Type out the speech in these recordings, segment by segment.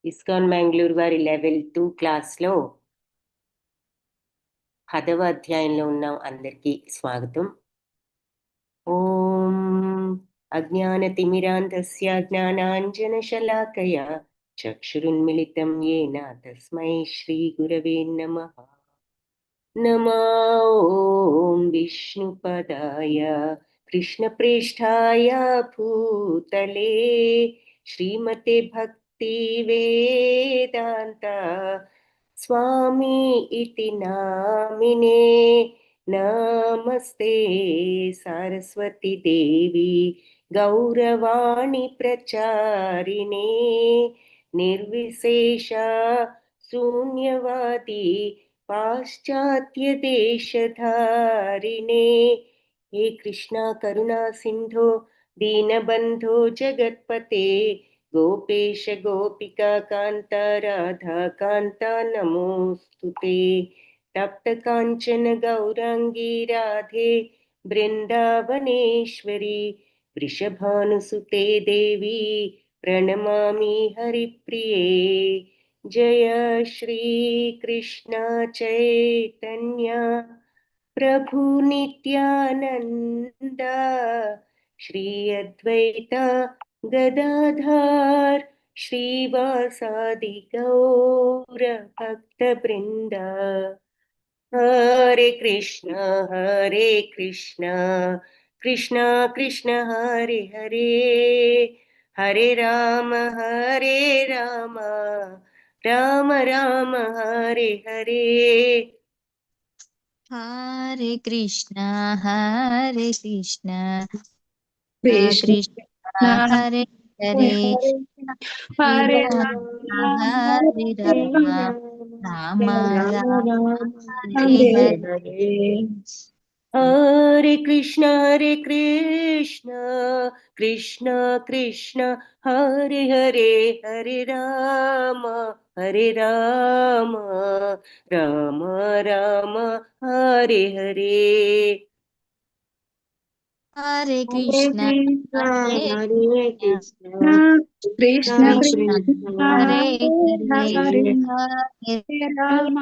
ISKCON Bengaluru వారి level 2 క్లాస్లో 10వ అధ్యాయంలో ఉన్నాం. అందరికీ స్వాగతం. ఓం అజ్ఞానతిమిరాంధస్య జ్ఞానాంజనశలాకయా చక్షురున్మిళితం येन తస్మై శ్రీగురవే నమః. నమో ఓం విష్ణుపదాయ కృష్ణప్రేష్ఠాయ భూతలే శ్రీమతే భక్తి వేదాంత స్వామి ఇతి నామినే. నమస్తే సరస్వతి దేవి గౌరవాణి ప్రచారిణే నిర్విశేష శూన్యవాది పాశ్చాత్య దేశధారిణే. హే కృష్ణ కరుణా సింధో దీనబంధో జగత్పతే గోపేశ గోపికా కాంత రాధా కాంత నమోస్తుతే. తప్త కాంచన గౌరాంగీ రాధే బృందావనేశ్వరి వృషభానుసుతే దేవి ప్రణమామి హరిప్రియే. జయ శ్రీ కృష్ణ చైతన్య ప్రభు నిత్యానంద శ్రీ అద్వైత గదాధర్ శ్రీవాసాది గౌర భక్త బృంద. హరే కృష్ణ కృష్ణ కృష్ణ హరే హరే హరే రామ రామ రామ హరే హరే. హరే కృష్ణ కృష్ణ కృష్ణ హరే హరే హరే హరే రామ రామ రామ హరే హరే. హరే కృష్ణ కృష్ణ కృష్ణ హరే హరే హరే రామ రామ రామ హరే హరే. హరే కృష్ణ హరే కృష్ణ కృష్ణ కృష్ణ హరే హరే హరే రామ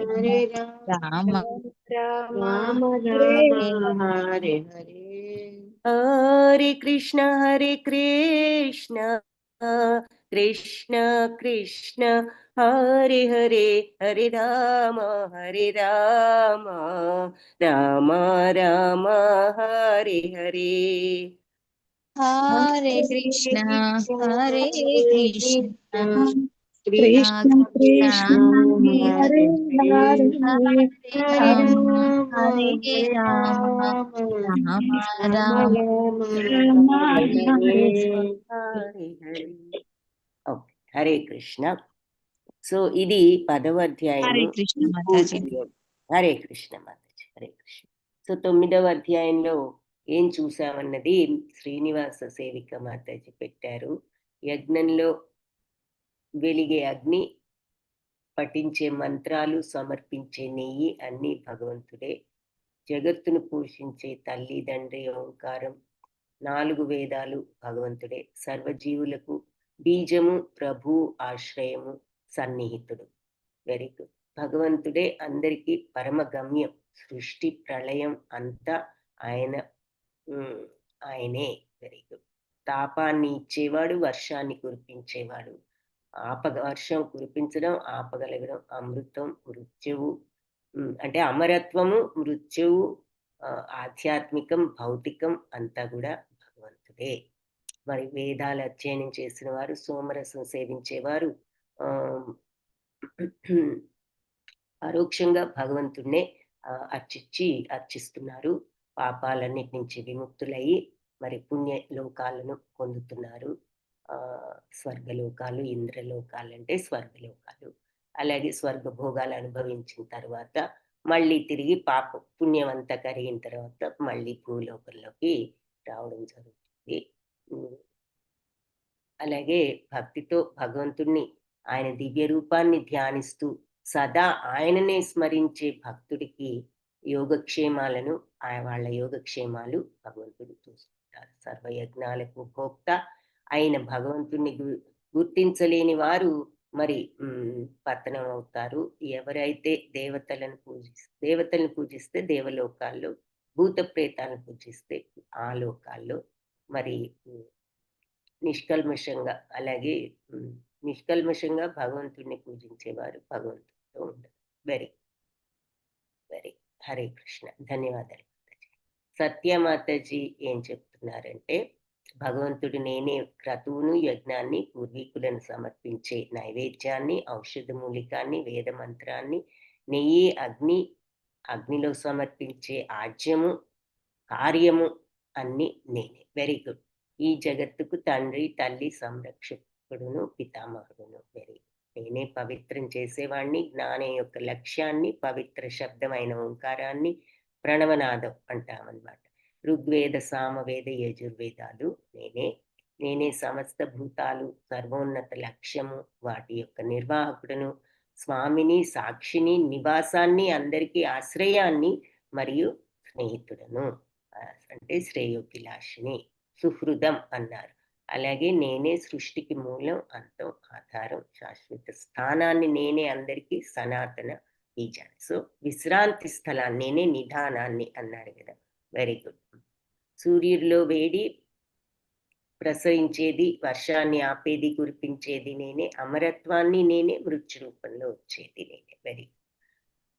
హరే రామ రామ హరే హరే. హరే కృష్ణ కృష్ణ కృష్ణ హరే హరే హరే రామ రామ రామ హరే హరే. హరే కృష్ణ కృష్ణ కృష్ణ కృష్ణ హరే హరే హరే రామ రామ రామ హరే కృష్ణ. సో ఇది 10వ అధ్యాయం. హరే కృష్ణ మాతాజీ. హరే కృష్ణ మాతాజీ. హరే కృష్ణ. సో 9వ అధ్యాయంలో ఏం చూసామన్నది శ్రీనివాస సేవిక మాతాజీ పెట్టారు. యజ్ఞంలో వెలిగే అగ్ని, పఠించే మంత్రాలు, సమర్పించే నెయ్యి అన్నీ భగవంతుడే. జగత్తును పోషించే తల్లి తండ్రి ఓంకారం, 4 వేదాలు భగవంతుడే. సర్వజీవులకు బీజము, ప్రభు ఆశ్రయము, సన్నిహితుడు. Very good. భగవంతుడే అందరికీ పరమ గమ్యం. సృష్టి ప్రళయం అంతా ఆయనే. Very good. తాపాన్ని ఇచ్చేవాడు, వర్షాన్ని కురిపించేవాడు. వర్షం కురిపించడం, ఆపగలగడం. అమృతం, మృత్యువు అంటే అమరత్వము, మృత్యువు, ఆధ్యాత్మికం, భౌతికం అంతా కూడా భగవంతుడే. మరి వేదాలు అధ్యయనం చేసిన వారు, సోమరసం సేవించేవారు పరోక్షంగా భగవంతుడినే అర్చిస్తున్నారు. పాపాలన్నిటి నుంచి విముక్తులయ్యి మరి పుణ్య లోకాలను పొందుతున్నారు. స్వర్గలోకాలు, ఇంద్రలోకాలు అంటే స్వర్గలోకాలు. అలాగే స్వర్గ భోగాలు అనుభవించిన తర్వాత మళ్ళీ తిరిగి పుణ్యం అంతా కరిగిన తర్వాత మళ్ళీ భూలోకంలోకి రావడం జరుగుతుంది. అలాగే భక్తితో భగవంతుణ్ణి, ఆయన దివ్య రూపాన్ని ధ్యానిస్తూ సదా ఆయననే స్మరించే భక్తుడికి యోగక్షేమాలను, వాళ్ళ యోగక్షేమాలు భగవంతుడు చూసుకుంటారు. సర్వయజ్ఞాలకు భోక్త అయిన భగవంతుని గుర్తించలేని వారు మరి పతనం అవుతారు. ఎవరైతే దేవతలను పూజిస్తే దేవలోకాల్లో, భూత ప్రేతాలను పూజిస్తే ఆ లోకాల్లో మరి నిష్కల్మషంగా అలాగే నిష్కల్మషంగా భగవంతుడిని పూజించేవారు భగవంతుడితో ఉండరు. Very very Hare Krishna. ధన్యవాదాలు మాతాజీ. సత్య మాతాజీ ఏం చెప్తున్నారంటే, భగవంతుడు నేనే క్రతువును, యజ్ఞాన్ని, పూర్వీకులను సమర్పించే నైవేద్యాన్ని, ఔషధ మూలికాన్ని, వేద మంత్రాన్ని, నెయ్యి, అగ్నిలో సమర్పించే ఆజ్యము, కార్యము అన్ని నేనే. Very good. ఈ జగత్తుకు తండ్రి, తల్లి, సంరక్షకుడును, పితామహుడును. వెరీ నేనే పవిత్రం చేసేవాణ్ణి. జ్ఞానం యొక్క లక్ష్యాన్ని, పవిత్ర శబ్దమైన ఓంకారాన్ని ప్రణవనాదం అంటామన్నమాట. ఋగ్వేద, సామవేద, యజుర్వేదాలు నేనే సమస్త భూతాలు, సర్వోన్నత లక్ష్యము, వాటి యొక్క నిర్వాహకుడును, స్వామిని, సాక్షిని, నివాసాన్ని, అందరికీ ఆశ్రయాన్ని మరియు స్నేహితుడను. అంటే శ్రేయోభిలాషిని, సుహృదం అన్నారు. అలాగే నేనే సృష్టికి మూలం, అంతం, ఆధారం, శాశ్వత స్థానాన్ని నేనే, అందరికీ సనాతన బీజాన్ని. సో విశ్రాంతి స్థలాన్ని నేనే, నిధానాన్ని అన్నారు కదా. Very good. సూర్యుడిలో వేడి ప్రసరించేది, వర్షాన్ని ఆపేది, కురిపించేది నేనే, అమరత్వాన్ని నేనే, మృత్యు రూపంలో వచ్చేది నేనే. వెరీ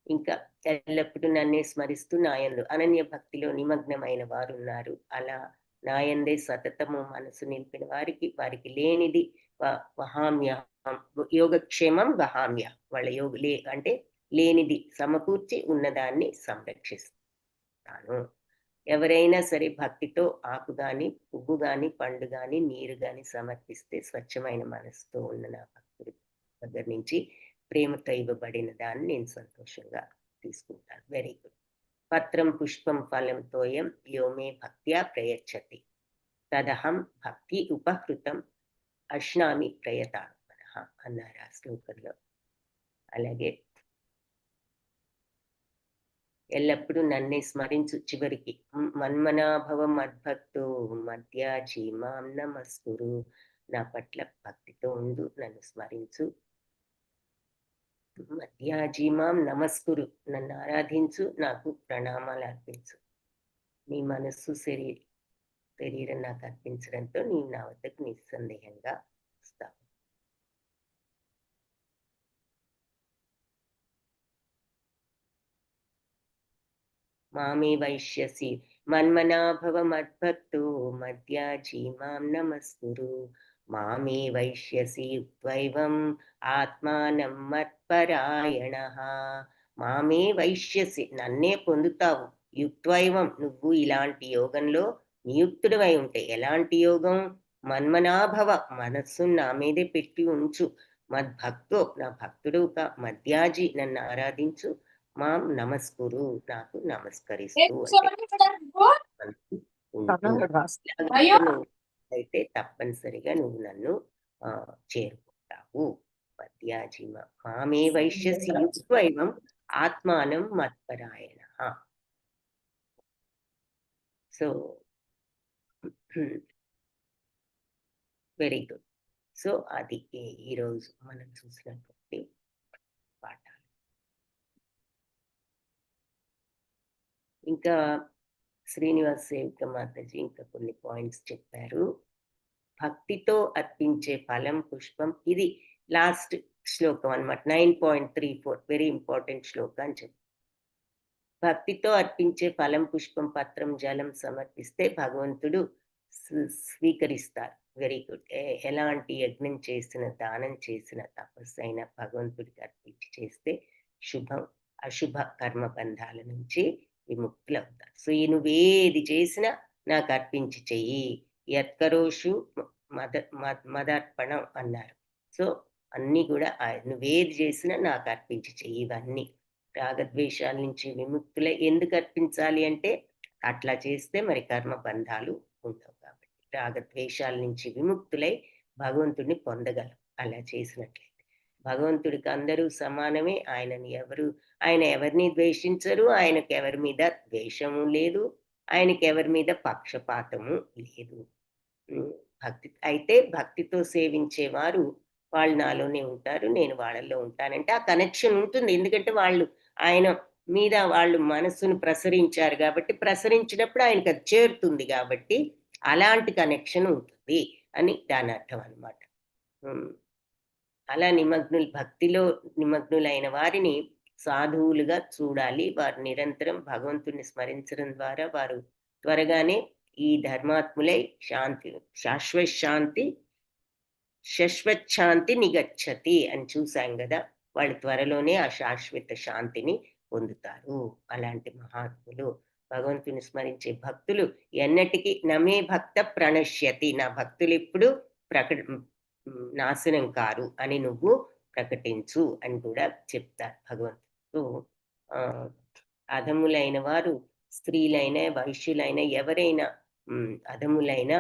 ఇంకా ఎల్లప్పుడూ నన్నే స్మరిస్తూ నాయందు అనన్య భక్తిలో నిమగ్నమైన వారు ఉన్నారు. అలా నాయందే సతతము మనసు నిలిపిన వారికి లేనిది వహామ్య, యోగక్షేమం వహామ్య, వాళ్ళ అంటే లేనిది సమకూర్చి ఉన్నదాన్ని సంరక్షిస్తాను. ఎవరైనా సరే భక్తితో ఆకు గాని, పువ్వు గాని, పండు గాని, నీరు గాని సమర్పిస్తే స్వచ్ఛమైన మనసుతో ఉన్న నా భక్తుడి దగ్గర నుంచి ప్రేమతో ఇవ్వబడిన దాన్ని నేను సంతోషంగా తీసుకుంటాను. Very good. పత్రం, పుష్పం, ఫలం, తోయం యోమే భక్త్యా ప్రయచ్చతి తదహం భక్తి ఉపహృతం అశ్నామి ప్రయతాత్మనః అన్నారు ఆ శ్లోకంలో. అలాగే ఎల్లప్పుడూ నన్నే స్మరించు. చివరికి మన్మనాభవ మద్భక్తో మధ్యాజీ మాం నమస్కురు, నా పట్ల భక్తితో ఉండు, నన్ను స్మరించు. మధ్యాజీమాం నమస్కురు, నన్ను ఆరాధించు, నాకు ప్రణామాలు అర్పించు. నీ మనస్సు శరీరం నాకు అర్పించడంతో నీ నా వద్దకు నిస్సందేహంగా వస్తావు. మామే వైశ్యసి మన్మనాభవ మద్భక్తో మధ్యాజీమాం నమస్కురు, మామే వైశ్యసి యుక్త్వైవం ఆత్మానం మత్పరాయణః. మామే వైశ్యసి, నన్నే పొందుతావు. యుక్త్వైవం, నువ్వు ఇలాంటి యోగంలో నియుక్తుడివై ఉంటే. ఎలాంటి యోగం? మన్మనాభవ, మనస్సు నా మీదే పెట్టి ఉంచు. మద్భక్తో, నా భక్తుడు మధ్యాజీ, నన్ను ఆరాధించు. మాం నమస్కురు, నాకు నమస్కరిస్తూ అయితే తప్పనిసరిగా నువ్వు నన్ను చేరుకుంటావు. మధ్యాజీ మామే వైశ్యసి యుక్త్వైవం ఆత్మానం మత్పరాయణ. So very good. సో అది ఈరోజు మనం చూసినటువంటి పాఠాలు. ఇంకా శ్రీనివాస్ సేవిక మాతాజీ ఇంకా కొన్ని పాయింట్స్ చెప్పారు. భక్తితో అర్పించే ఫలం, పుష్పం, ఇది లాస్ట్ శ్లోకం అన్నమాట. 9.34 వెరీ ఇంపార్టెంట్ శ్లోకం అని చెప్పి, భక్తితో అర్పించే ఫలం, పుష్పం, పత్రం, జలం సమర్పిస్తే భగవంతుడు స్వీకరిస్తారు. Very good. ఎలాంటి యజ్ఞం చేసిన, దానం చేసిన, తపస్సు అయినా భగవంతుడికి అర్పించి చేస్తే శుభం అశుభ కర్మ బంధాల నుంచి విముక్తులవుతారు. సో నువ్వేది చేసినా నాకు అర్పించి చెయ్యి. యత్కరోషు మదర్పణం అన్నారు. సో అన్నీ కూడా నువ్వేది చేసినా నాకు అర్పించి చెయ్యి. ఇవన్నీ రాగద్వేషాల నుంచి విముక్తులై ఎందుకు అర్పించాలి అంటే, అట్లా చేస్తే మరి కర్మ బంధాలు ఉండవు కాబట్టి. రాగద్వేషాల నుంచి విముక్తులై భగవంతుడిని పొందగలం అలా చేసినట్లయితే. భగవంతుడికి అందరూ సమానమే. ఆయన ఎవరిని ద్వేషించరు. ఆయనకు ఎవరి మీద ద్వేషము లేదు. ఆయనకి ఎవరి మీద పక్షపాతము లేదు. అయితే భక్తితో సేవించేవారు వాళ్ళు నాలోనే ఉంటారు, నేను వాళ్ళలో ఉంటానంటే ఆ కనెక్షన్ ఉంటుంది. ఎందుకంటే వాళ్ళు ఆయన మీద వాళ్ళు మనస్సును ప్రసరించారు కాబట్టి, ప్రసరించినప్పుడు ఆయనకి అది చేరుతుంది కాబట్టి, అలాంటి కనెక్షన్ ఉంటుంది అని దాని అర్థం అన్నమాట. అలా భక్తిలో నిమగ్నులైన వారిని సాధువులుగా చూడాలి. వారు నిరంతరం భగవంతుడిని స్మరించడం ద్వారా వారు త్వరగానే ఈ ధర్మాత్ములై శాశ్వత శాంతి నిగచ్చతి అని చూసాం గదా! వాళ్ళు త్వరలోనే ఆ శాశ్వత శాంతిని పొందుతారు. అలాంటి మహాత్ములు భగవంతుని స్మరించే భక్తులు ఎన్నటికీ నమే భక్త ప్రణశ్యతి, నా భక్తులెప్పుడు నాశనం కారు అని నువ్వు ప్రకటించు అని కూడా చెప్తారు భగవంతుడు. అధములైన వారు స్త్రీలైన, వైశ్యులైన, ఎవరైనా అధములైన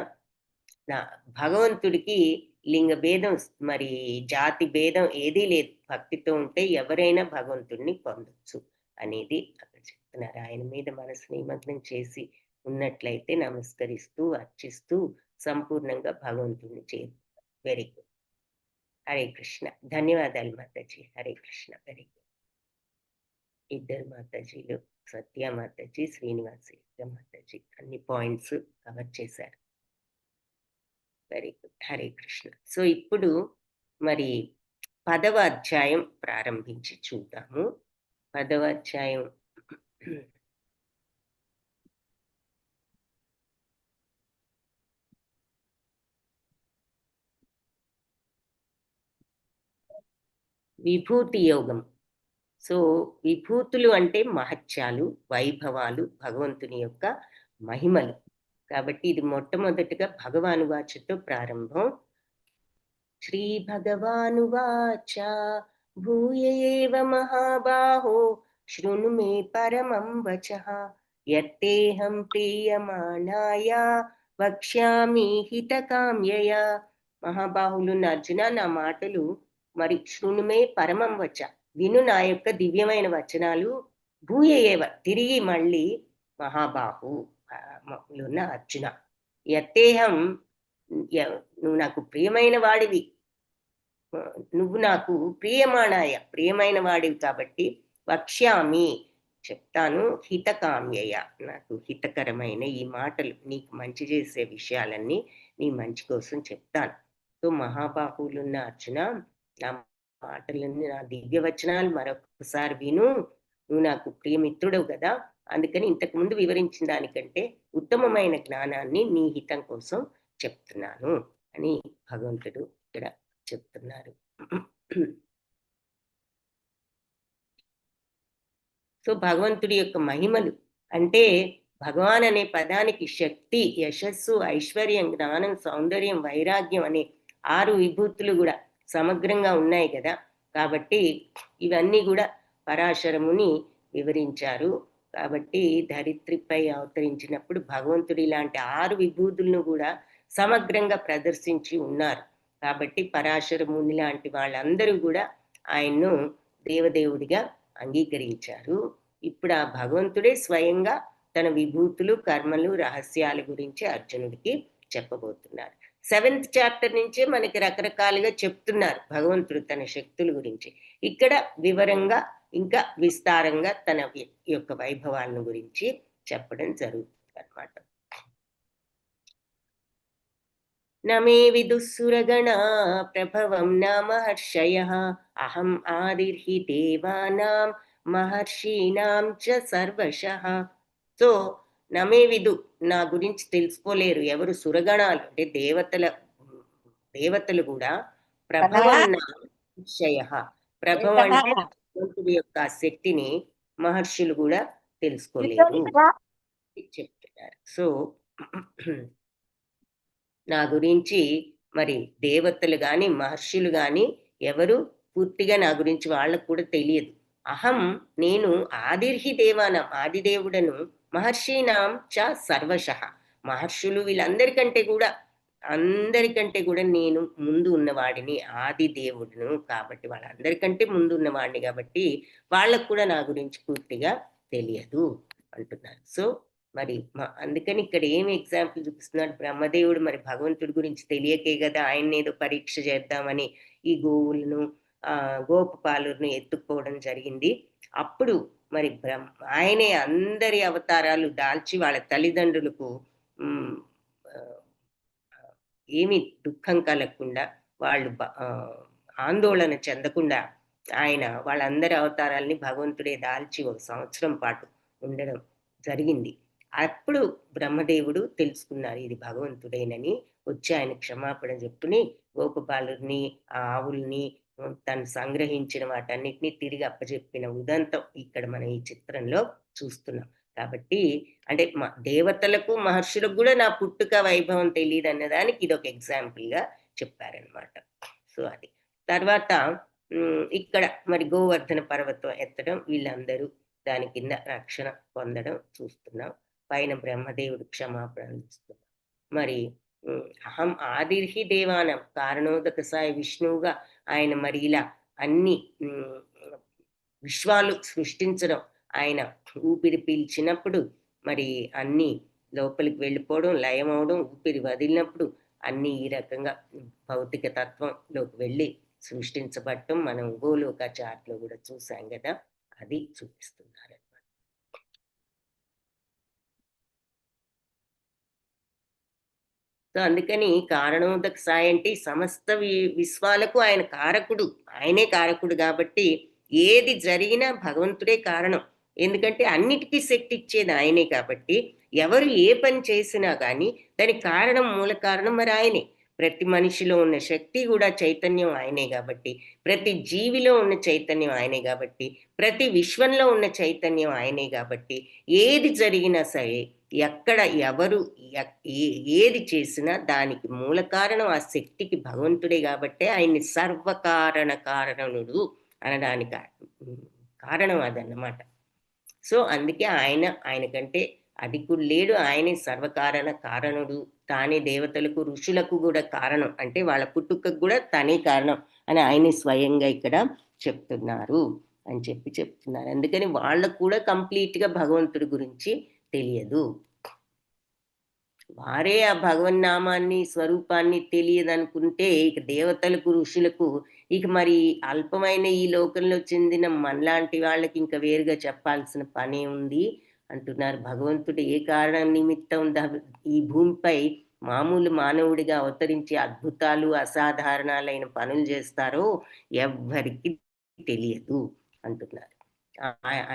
భగవంతుడికి లింగ భేదం మరి జాతి భేదం ఏదీ లేదు. భక్తితో ఉంటే ఎవరైనా భగవంతుడిని పొందొచ్చు అనేది అక్కడ చెప్తున్నారు. ఆయన మీద మనసు నిమగ్నం చేసి ఉన్నట్లయితే నమస్కరిస్తూ అర్చిస్తూ సంపూర్ణంగా భగవంతుడిని చేరు. Very good. హరే కృష్ణ. ధన్యవాదాలు మాతాజీ. హరే కృష్ణ. Very good. ఇద్దరు మాతాజీలు, సత్య మాతాజీ, శ్రీనివాసి మాతాజీ అన్ని పాయింట్స్ కవర్ చేశారు. Very good. Hare Krishna. So ఇప్పుడు మరి 10వ అధ్యాయం ప్రారంభించి చూద్దాము. 10వ అధ్యాయం విభూతి యోగం. సో విభూతులు అంటే మహత్యాలు, వైభవాలు, భగవంతుని యొక్క మహిమలు. కాబట్టి ఇది మొట్టమొదటిగా భగవానువాచతో ప్రారంభం. శ్రీ భగవానువాచ భూయ ఏవ మహాబాహో శృణు మే పరమం వచః యత్తేహం ప్రీయమాణాయ వక్ష్యామి హితకామ్యయ. మహాబాహులున్న అర్జున, నా మాటలు మరి శృణుమే పరమం వచ, విను నా యొక్క దివ్యమైన వచనాలు. భూయ ఏవ, తిరిగి మళ్ళీ మహాబాహు ఉన్న అర్జున, యత్తేహం, నువ్వు నాకు ప్రియమైన వాడివి, నువ్వు నాకు ప్రియమాణాయ, ప్రియమైన వాడివి కాబట్టి వక్ష్యామి, చెప్తాను, హితకామ్యయ, నాకు హితకరమైన ఈ మాటలు, నీకు మంచి చేసే విషయాలన్నీ నీ మంచి కోసం చెప్తాను. సో మహాబాహువులున్న అర్జున, నా మాటలన్నీ, నా దివ్య వచనాలు మరొకసారి విను. నువ్వు నాకు ప్రియమిత్రుడవు కదా, అందుకని ఇంతకుముందు వివరించిన దానికంటే ఉత్తమమైన జ్ఞానాన్ని నీ హితం కోసం చెప్తున్నాను అని భగవంతుడు ఇక్కడ చెప్తున్నారు. సో భగవంతుడి యొక్క మహిమలు అంటే, భగవాన్ అనే పదానికి శక్తి, యశస్సు, ఐశ్వర్యం, జ్ఞానం, సౌందర్యం, వైరాగ్యం అనే 6 విభూతులు కూడా సమగ్రంగా ఉన్నాయి కదా. కాబట్టి ఇవన్నీ కూడా పరాశరముని వివరించారు. కాబట్టి ధరిత్రిపై అవతరించినప్పుడు భగవంతుడు ఇలాంటి 6 విభూతులను కూడా సమగ్రంగా ప్రదర్శించి ఉన్నారు. కాబట్టి పరాశర ముని లాంటి వాళ్ళందరూ కూడా ఆయన్ను దేవదేవుడిగా అంగీకరించారు. ఇప్పుడు ఆ భగవంతుడే స్వయంగా తన విభూతులు, కర్మలు, రహస్యాల గురించి అర్జునుడికి చెప్పబోతున్నారు. 7th చాప్టర్ నుంచే మనకి రకరకాలుగా చెప్తున్నారు భగవంతుడు తన శక్తుల గురించి. ఇక్కడ వివరంగా ఇంకా విస్తారంగా తన యొక్క వైభవాలను గురించి చెప్పడం జరుగుతుంది అన్నమాట. నమే విదుస్సురగణా ప్రభవం న మహర్షయః అహం ఆదిర్హి దేవానాం మహర్షీణాం చ సర్వశః. సో నమే విదు, నా గురించి తెలుసుకోలేరు ఎవరు, సురగణాలు అంటే దేవతలు కూడా. ప్రభవం న మహర్షయః, ప్రభవం అంటే భగవంతుడి యొక్క శక్తిని మహర్షులు కూడా తెలుసుకోలేరు చెప్తున్నారు. సో నా గురించి మరి దేవతలు గాని మహర్షులు గాని ఎవరు పూర్తిగా నా గురించి వాళ్ళకు కూడా తెలియదు. అహం, నేను ఆదిర్హి దేవానం, ఆదిదేవుడను, మహర్షీనాం చ సర్వశః, మహర్షులు వీళ్ళందరికంటే కూడా నేను ముందు ఉన్నవాడిని, ఆది దేవుడును కాబట్టి వాళ్ళందరికంటే ముందు ఉన్నవాడిని కాబట్టి వాళ్ళకు కూడా నా గురించి పూర్తిగా తెలియదు అంటున్నారు. సో మరి అందుకని ఇక్కడ ఏమి ఎగ్జాంపుల్ చూపిస్తున్నాడు బ్రహ్మదేవుడు, మరి భగవంతుడి గురించి తెలియకే కదా ఆయన్ని ఏదో పరీక్ష చేద్దామని ఈ గోవులను గోపపాలులను ఎత్తుక్కోవడం జరిగింది. అప్పుడు మరి ఆయనే అందరి అవతారాలు దాల్చి వాళ్ళ తల్లిదండ్రులకు ఉమ్, ఆ, ఏమి దుఃఖం కలగకుండా, వాళ్ళు ఆందోళన చెందకుండా ఆయన వాళ్ళందరి అవతారాల్ని భగవంతుడే దాల్చి 1 సంవత్సరం పాటు ఉండడం జరిగింది. అప్పుడు బ్రహ్మదేవుడు తెలుసుకున్నారు ఇది భగవంతుడేనని. వచ్చి ఆయన క్షమాపణ చెప్పుని గోపబాలుని, ఆ ఆవుల్ని, తను సంగ్రహించిన వాటన్నిటిని తిరిగి అప్పచెప్పిన ఉదంతం ఇక్కడ మనం ఈ చిత్రంలో చూస్తున్నాం. కాబట్టి అంటే దేవతలకు మహర్షులకు కూడా నా పుట్టుక వైభవం తెలియదు అన్నదానికి ఇదొక ఎగ్జాంపుల్ గా చెప్పారనమాట. సో అది తర్వాత ఇక్కడ మరి గోవర్ధన పర్వతం ఎత్తడం, వీళ్ళందరూ దాని కింద రక్షణ పొందడం చూస్తున్నాం. పైన బ్రహ్మదేవుడు క్షమాపణ ఇస్తున్నాం. మరి అహం ఆదిర్హి దేవానం కారణోదక సాయి విష్ణువుగా ఆయన మరి ఇలా అన్ని విశ్వాలు సృష్టించడం, ఆయన ఊపిరి పీల్చినప్పుడు మరి అన్ని లోపలికి వెళ్ళిపోవడం, లయమవడం, ఊపిరి వదిలినప్పుడు అన్ని ఈ రకంగా భౌతిక తత్వంలోకి వెళ్ళి సృష్టించబడటం మనం గోలోక చార్ట్లో కూడా చూసాం కదా, అది చూపిస్తున్నారు. సో అందుకని కారణోదక సాయి అంటే సమస్త విశ్వాలకు ఆయన కారకుడు, ఆయనే కారకుడు కాబట్టి ఏది జరిగినా భగవంతుడే కారణం. ఎందుకంటే అన్నిటికీ శక్తి ఇచ్చేది ఆయనే కాబట్టి ఎవరు ఏ పని చేసినా కానీ దానికి కారణం, మూల కారణం మరి ఆయనే. ప్రతి మనిషిలో ఉన్న శక్తి కూడా చైతన్యం ఆయనే కాబట్టి, ప్రతి జీవిలో ఉన్న చైతన్యం ఆయనే కాబట్టి, ప్రతి విశ్వంలో ఉన్న చైతన్యం ఆయనే కాబట్టి ఏది జరిగినా సరే, ఎక్కడ ఎవరు ఏది చేసినా దానికి మూల కారణం ఆ శక్తికి భగవంతుడే కాబట్టి ఆయన్ని సర్వకారణ కారణుడు అనడానికి కారణం అదన్నమాట. సో అందుకే ఆయనకంటే అధికుడు లేడు, ఆయనే సర్వకారణ కారణుడు. తానే దేవతలకు ఋషులకు కూడా కారణం, అంటే వాళ్ళ పుట్టుకకు కూడా తానే కారణం అని ఆయనే స్వయంగా ఇక్కడ చెప్తున్నారు అని చెప్తున్నారు. అందుకని వాళ్ళకు కూడా కంప్లీట్గా భగవంతుడి గురించి తెలియదు. వారే ఆ భగవన్నామాన్ని, స్వరూపాన్ని తెలియదనుకుంటే ఇక దేవతలకు, ఋషులకు ఇక మరి అల్పమైన ఈ లోకంలో చెందిన మనలాంటి వాళ్ళకి ఇంకా వేరుగా చెప్పాల్సిన పనే ఉంది అంటున్నారు. భగవంతుడు ఏ కారణం నిమిత్తం ఈ భూమిపై మామూలు మానవుడిగా అవతరించి అద్భుతాలు, అసాధారణాలైన పనులు చేస్తారో ఎవ్వరికి తెలియదు అంటున్నారు.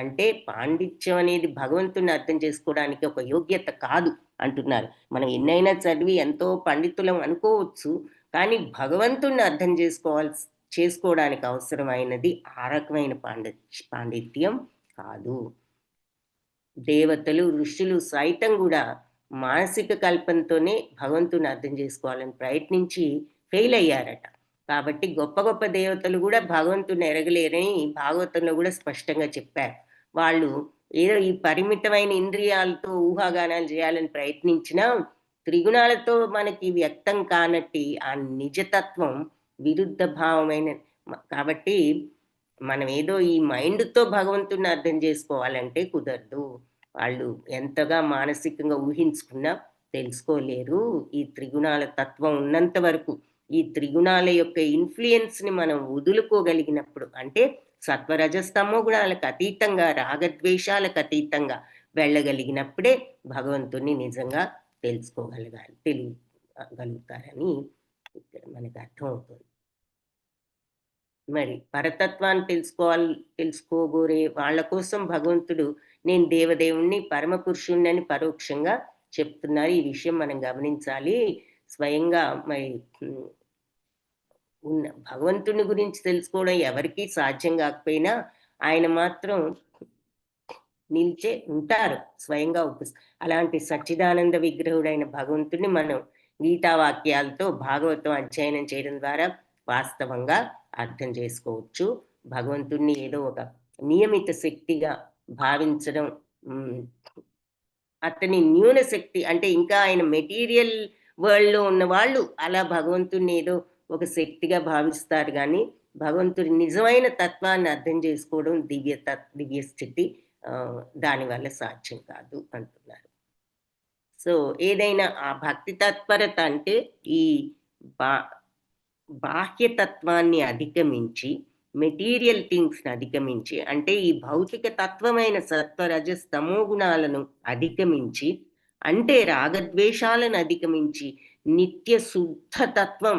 అంటే పాండిత్యం అనేది భగవంతుని అర్థం చేసుకోవడానికి ఒక యోగ్యత కాదు అంటున్నారు. మనం ఎన్నైనా చదివి ఎంతో పండితులం అనుకోవచ్చు, కానీ భగవంతుణ్ణి అర్థం చేసుకోవడానికి అవసరమైనది ఆ రకమైన పాండిత్యం కాదు. దేవతలు, ఋషులు సైతం కూడా మానసిక కల్పనతోనే భగవంతుని అర్థం చేసుకోవాలని ప్రయత్నించి ఫెయిల్ అయ్యారట. కాబట్టి గొప్ప గొప్ప దేవతలు కూడా భగవంతుని ఎరగలేరని భాగవతంలో కూడా స్పష్టంగా చెప్పారు. వాళ్ళు ఏదో ఈ పరిమితమైన ఇంద్రియాలతో ఊహాగానాలు చేయాలని ప్రయత్నించినా త్రిగుణాలతో మనకి వ్యక్తం కానట్టి ఆ నిజతత్వం విరుద్ధ భావమైన. కాబట్టి మనం ఏదో ఈ మైండ్తో భగవంతుని అర్థం చేసుకోవాలంటే కుదరదు. వాళ్ళు ఎంతగా మానసికంగా ఊహించుకున్నా తెలుసుకోలేరు. ఈ త్రిగుణాల తత్వం ఉన్నంత వరకు, ఈ త్రిగుణాల యొక్క ఇన్ఫ్లుయెన్స్ని మనం వదులుకోగలిగినప్పుడు, అంటే సత్వరజస్తమో గుణాలకు అతీతంగా, రాగద్వేషాలకు అతీతంగా వెళ్ళగలిగినప్పుడే భగవంతుని నిజంగా తెలియగలుగుతారని ఇక్కడ మనకు అర్థమవుతుంది. మరి పరతత్వాన్ని తెలుసుకోగోరే వాళ్ళ కోసం భగవంతుడు నేను దేవదేవుణ్ణి, పరమపురుషుణ్ణి అని పరోక్షంగా చెప్తున్నారు. ఈ విషయం మనం గమనించాలి. స్వయంగా మరి ఉన్న భగవంతుని గురించి తెలుసుకోవడం ఎవరికీ సాధ్యం కాకపోయినా ఆయన మాత్రం నిలిచే ఉంటారు స్వయంగా. అలాంటి సచ్చిదానంద విగ్రహుడైన భగవంతుడిని మనం గీతావాక్యాలతో భాగవతం అధ్యయనం చేయడం ద్వారా వాస్తవంగా అర్థం చేసుకోవచ్చు. భగవంతుడిని ఏదో ఒక నియమిత శక్తిగా భావించడం, అతని న్యూన శక్తి అంటే ఇంకా ఆయన మెటీరియల్ వరల్డ్లో ఉన్న వాళ్ళు అలా భగవంతుడిని ఏదో ఒక శక్తిగా భావిస్తారు, కానీ భగవంతుడి నిజమైన తత్వాన్ని అర్థం చేసుకోవడం దివ్య స్థితి దానివల్ల సాధ్యం కాదు అంటున్నారు. సో ఏదైనా ఆ భక్తి తత్పరత అంటే ఈ బా బాహ్యతత్వాన్ని అధిగమించి, మెటీరియల్ థింగ్స్‌ని అధిగమించి, అంటే ఈ భౌతిక తత్వమైన సత్వరజస్ తమో గుణాలను అధిగమించి, అంటే రాగద్వేషాలను అధిగమించి, నిత్య శుద్ధ తత్వం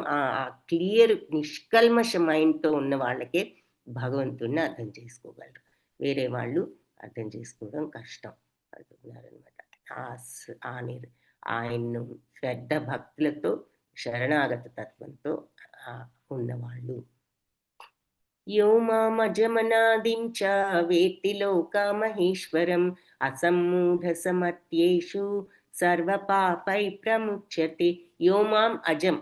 క్లియర్ నిష్కల్మష మైండ్‌తో ఉన్న వాళ్ళకే భగవంతుడిని అర్థం చేసుకోగలరు. వేరే వాళ్ళు అర్థం చేసుకోవడం కష్టం అంటున్నారనమాట. ఆయన్ను శ్రద్ధ భక్తులతో శరణాగత తత్వంతో ఉన్నవాళ్ళు. యో మామజమనాదిం చ వేత్తి లోకమహేశ్వరం అసమ్మూఢ సమత్యేషు సర్వపాపై ప్రముచ్యతే. యో మాం అజం,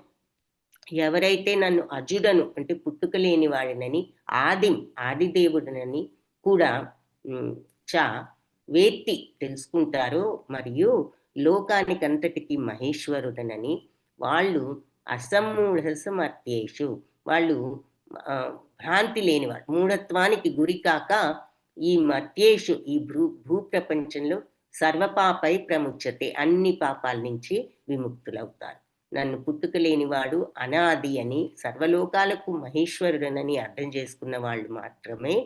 ఎవరైతే నన్ను అజుడను అంటే పుట్టుక లేని వాడినని, ఆదిదేవుడనని కూడా చ వేత్తి తెలుసుకుంటారో, మరియు లోకానికంతటికి మహేశ్వరుడనని వాళ్ళు అసమ్మూఢ సమత్యేషు, వాళ్ళు భ్రాంతి లేనివాడు, మూఢత్వానికి గురి కాక ఈ మత్యేషు ఈ భూప్రపంచంలో సర్వపాపై ప్రముచ్యతే, అన్ని పాపాల నుంచి విముక్తులవుతారు. నన్ను పుట్టుక లేనివాడు, అనాది అని, సర్వలోకాలకు మహేశ్వరుడనని అర్థం చేసుకున్న వాళ్ళు మాత్రమే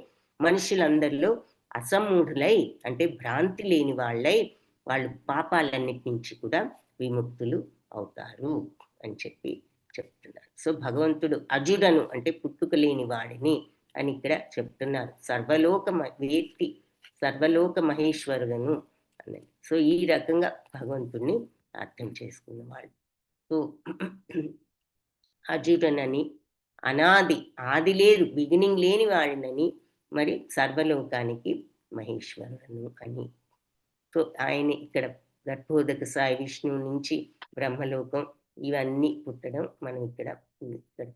మనుషులందరిలో అసమ్మూఢులై అంటే భ్రాంతి లేని వాళ్ళై వాళ్ళు పాపాలన్నిటి నుంచి కూడా విముక్తులు అవుతారు అని చెప్తున్నారు. సో భగవంతుడు అజుడను అంటే పుట్టుక లేని వాడిని అని ఇక్కడ చెప్తున్నారు. సర్వలోక మహేశ్వరుడను అన్నది. సో ఈ రకంగా భగవంతుడిని అర్థం చేసుకున్న వాళ్ళు. సో అజుడనని, ఆది లేదు, బిగినింగ్ లేని వాడినని, మరి సర్వలోకానికి మహేశ్వరుడను అని. సో ఆయన ఇక్కడ గర్భోదక సాయి విష్ణువు నుంచి బ్రహ్మలోకం ఇవన్నీ పుట్టడం మనం ఇక్కడ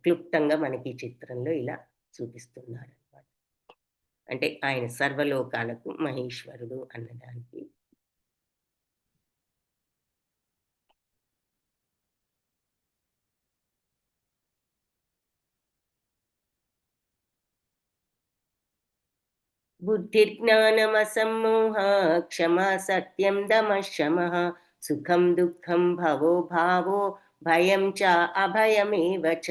క్లుప్తంగా మనకి ఈ చిత్రంలో ఇలా చూపిస్తున్నారు అన్నమాట. అంటే ఆయన సర్వలోకాలకు మహేశ్వరుడు అన్నదానికి. బుద్ధిర్జ్ఞానమసమ్మోహ క్షమా సత్యం దమః శమః సుఖం దుఃఖం భవో భావో భయం చ అభయమేవ చ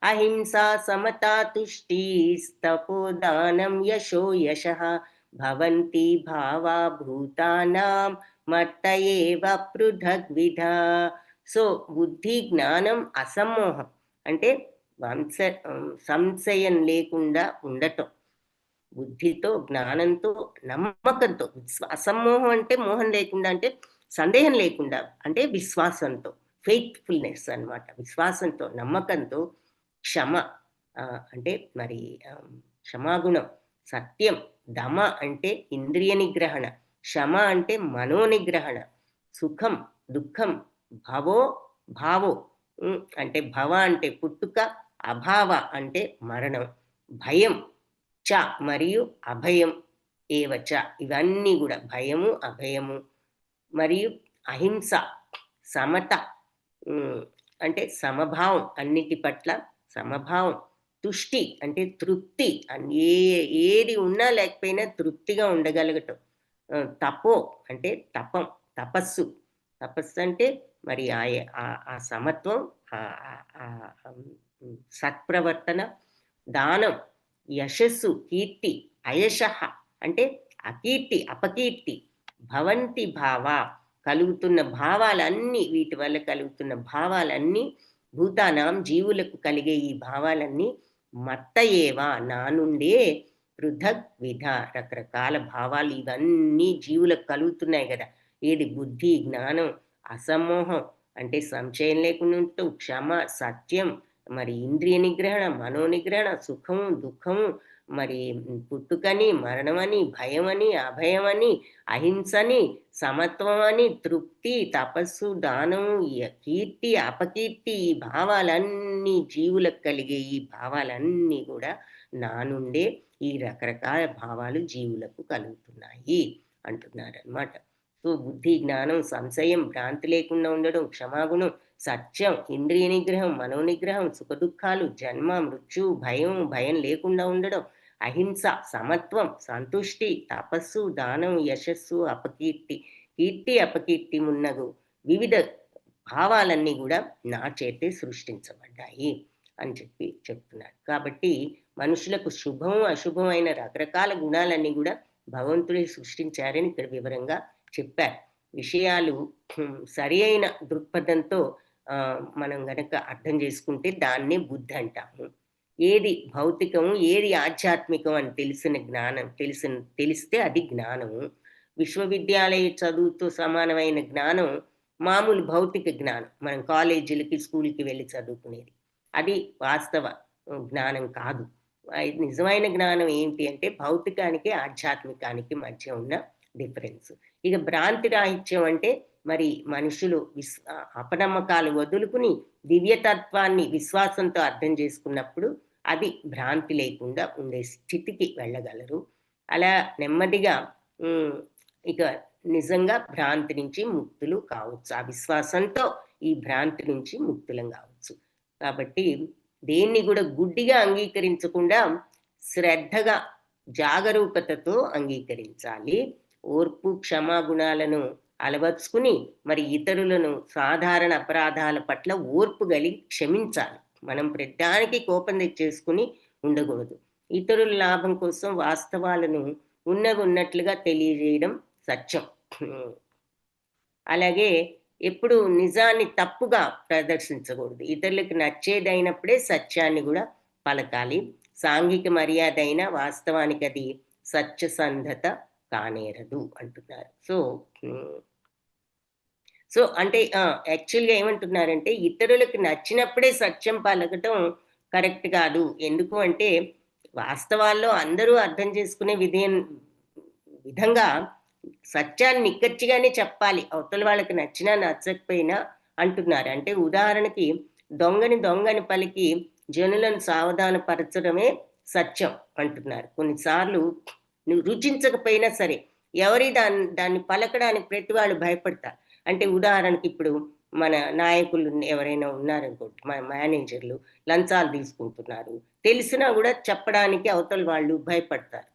అహింసా సమతా తుష్టి తపోదానం యశో యశః భవంతి భావా భూతానాం మత్త ఏవ పృథగ్విధా. సో బుద్ధి జ్ఞానం అసమ్మోహం అంటే సంశయం లేకుండా ఉండటం, బుద్ధితో జ్ఞానంతో నమ్మకంతో, అసమ్మోహం అంటే మోహం లేకుండా అంటే సందేహం లేకుండా అంటే విశ్వాసంతో, ఫెయిత్ఫుల్నెస్ అన్నమాట. విశ్వాసంతో నమ్మకంతో, క్షమ అంటే మరి క్షమాగుణం, సత్యం, దమ అంటే ఇంద్రియ నిగ్రహణ, శమ అంటే మనోనిగ్రహణ, సుఖం దుఃఖం, భావో అంటే భవ అంటే పుట్టుక, అభావ అంటే మరణం, భయం చ మరియు అభయం ఏవచ, ఇవన్నీ కూడా భయము అభయము, మరియు అహింస, సమత అంటే సమభావం, అన్నిటి పట్ల సమభావం, తుష్టి అంటే తృప్తి, ఏది ఉన్నా లేకపోయినా తృప్తిగా ఉండగలగటం, తపో అంటే తపస్సు అంటే మరి ఆ సమత్వం, సత్ప్రవర్తన, దానం, యశస్సు, కీర్తి, అయశ అంటే అకీర్తి అపకీర్తి, భవంతి భావ కలుగుతున్న భావాలన్నీ, వీటి వల్ల కలుగుతున్న భావాలన్నీ, భూతానాం జీవులకు కలిగే ఈ భావాలన్నీ మత్త ఏవా నా నుండే పృథక్ విధ, రకరకాల భావాలు ఇవన్నీ జీవులకు కలుగుతున్నాయి కదా. ఏది బుద్ధి జ్ఞానం, అసమ్మోహం అంటే సంశయం లేకుండా ఉంటూ, క్షమ సత్యం, మరి ఇంద్రియ నిగ్రహణ, మనోనిగ్రహణ, సుఖము దుఃఖము, మరి పుట్టుకని మరణమని, భయమని అభయమని, అహింసని, సమత్వం అని, తృప్తి, తపస్సు, దానము, కీర్తి అపకీర్తి, ఈ భావాలన్నీ జీవులకు కలిగే ఈ భావాలన్నీ కూడా నా నుండే ఈ రకరకాల భావాలు జీవులకు కలుగుతున్నాయి అంటున్నారనమాట. సో బుద్ధి జ్ఞానం, సంశయం, భ్రాంతి లేకుండా ఉండడం, క్షమాగుణం, సత్యం, ఇంద్రియ నిగ్రహం, మనోనిగ్రహం, సుఖదుఖాలు, జన్మ మృత్యు, భయం లేకుండా ఉండడం, అహింస, సమత్వం, సంతుష్టి, తపస్సు, దానం, యశస్సు, కీర్తి అపకీర్తి మున్నగు వివిధ భావాలన్నీ కూడా నా చేతే సృష్టించబడ్డాయి అని చెప్పి చెప్తున్నారు. కాబట్టి మనుషులకు శుభం, అశుభమైన రకరకాల గుణాలన్నీ కూడా భగవంతుడే సృష్టించారని ఇక్కడ వివరంగా చెప్పారు. విషయాలు సరి అయిన దృక్పథంతో మనం గనక అర్థం చేసుకుంటే దాన్నే బుద్ధి అంటాము. ఏది భౌతికం, ఏది ఆధ్యాత్మికం అని తెలిస్తే అది జ్ఞానము. విశ్వవిద్యాలయ చదువుతో సమానమైన జ్ఞానం మామూలు భౌతిక జ్ఞానం. మనం కాలేజీలకి, స్కూల్‌కి వెళ్ళి చదువుకునేది. అది వాస్తవ జ్ఞానం కాదు. నిజమైన జ్ఞానం ఏంటి అంటే భౌతికానికి, ఆధ్యాత్మికానికి మధ్య ఉన్న డిఫరెన్స్. ఇక భ్రాంతి రాహిత్యం అంటే మరి మనుషులు అపనమ్మకాలు వదులుకుని దివ్యతత్వాన్ని విశ్వాసంతో అర్థం చేసుకున్నప్పుడు అది భ్రాంతి లేకుండా ఉండే స్థితికి వెళ్ళగలరు. అలా నెమ్మదిగా ఇక నిజంగా భ్రాంతి నుంచి ముక్తులు కావచ్చు. ఆ విశ్వాసంతో ఈ భ్రాంతి నుంచి ముక్తులం కావచ్చు. కాబట్టి దేన్ని కూడా గుడ్డిగా అంగీకరించకుండా శ్రద్ధగా, జాగరూకతతో అంగీకరించాలి. ఓర్పు, క్షమాగుణాలను అలవర్చుకుని మరి ఇతరులను సాధారణ అపరాధాల పట్ల ఓర్పు కలిగి క్షమించాలి. మనం ప్రతిదానికి కోపం తెచ్చేసుకుని ఉండకూడదు. ఇతరుల లాభం కోసం వాస్తవాలను ఉన్నట్లుగా తెలియజేయడం సత్యం. అలాగే ఎప్పుడు నిజాన్ని తప్పుగా ప్రదర్శించకూడదు. ఇతరులకు నచ్చేదైనప్పుడే సత్యాన్ని కూడా పలకాలి. సాంఘిక మర్యాద అయినా వాస్తవానికి అది సత్యసంధత కానేరదు అంటున్నారు. సో అంటే యాక్చువల్గా ఏమంటున్నారంటే ఇతరులకు నచ్చినప్పుడే సత్యం పలకటం కరెక్ట్ కాదు. ఎందుకు అంటే వాస్తవాల్లో అందరూ అర్థం చేసుకునే విధంగా సత్యాన్ని నిక్కచ్చిగానే చెప్పాలి. అవతల వాళ్ళకి నచ్చినా నచ్చకపోయినా అంటున్నారు. అంటే ఉదాహరణకి దొంగని పలికి జనులను సావధానపరచడమే సత్యం అంటున్నారు. కొన్నిసార్లు నువ్వు రుచించకపోయినా సరే దాన్ని పలకడానికి ప్రతి వాళ్ళు భయపడతారు. అంటే ఉదాహరణకి ఇప్పుడు మన నాయకులు ఎవరైనా ఉన్నారనుకోండి, మన మేనేజర్లు లంచాలు తీసుకుంటున్నారు, తెలిసినా కూడా చెప్పడానికి అవతల వాళ్ళు భయపడతారు.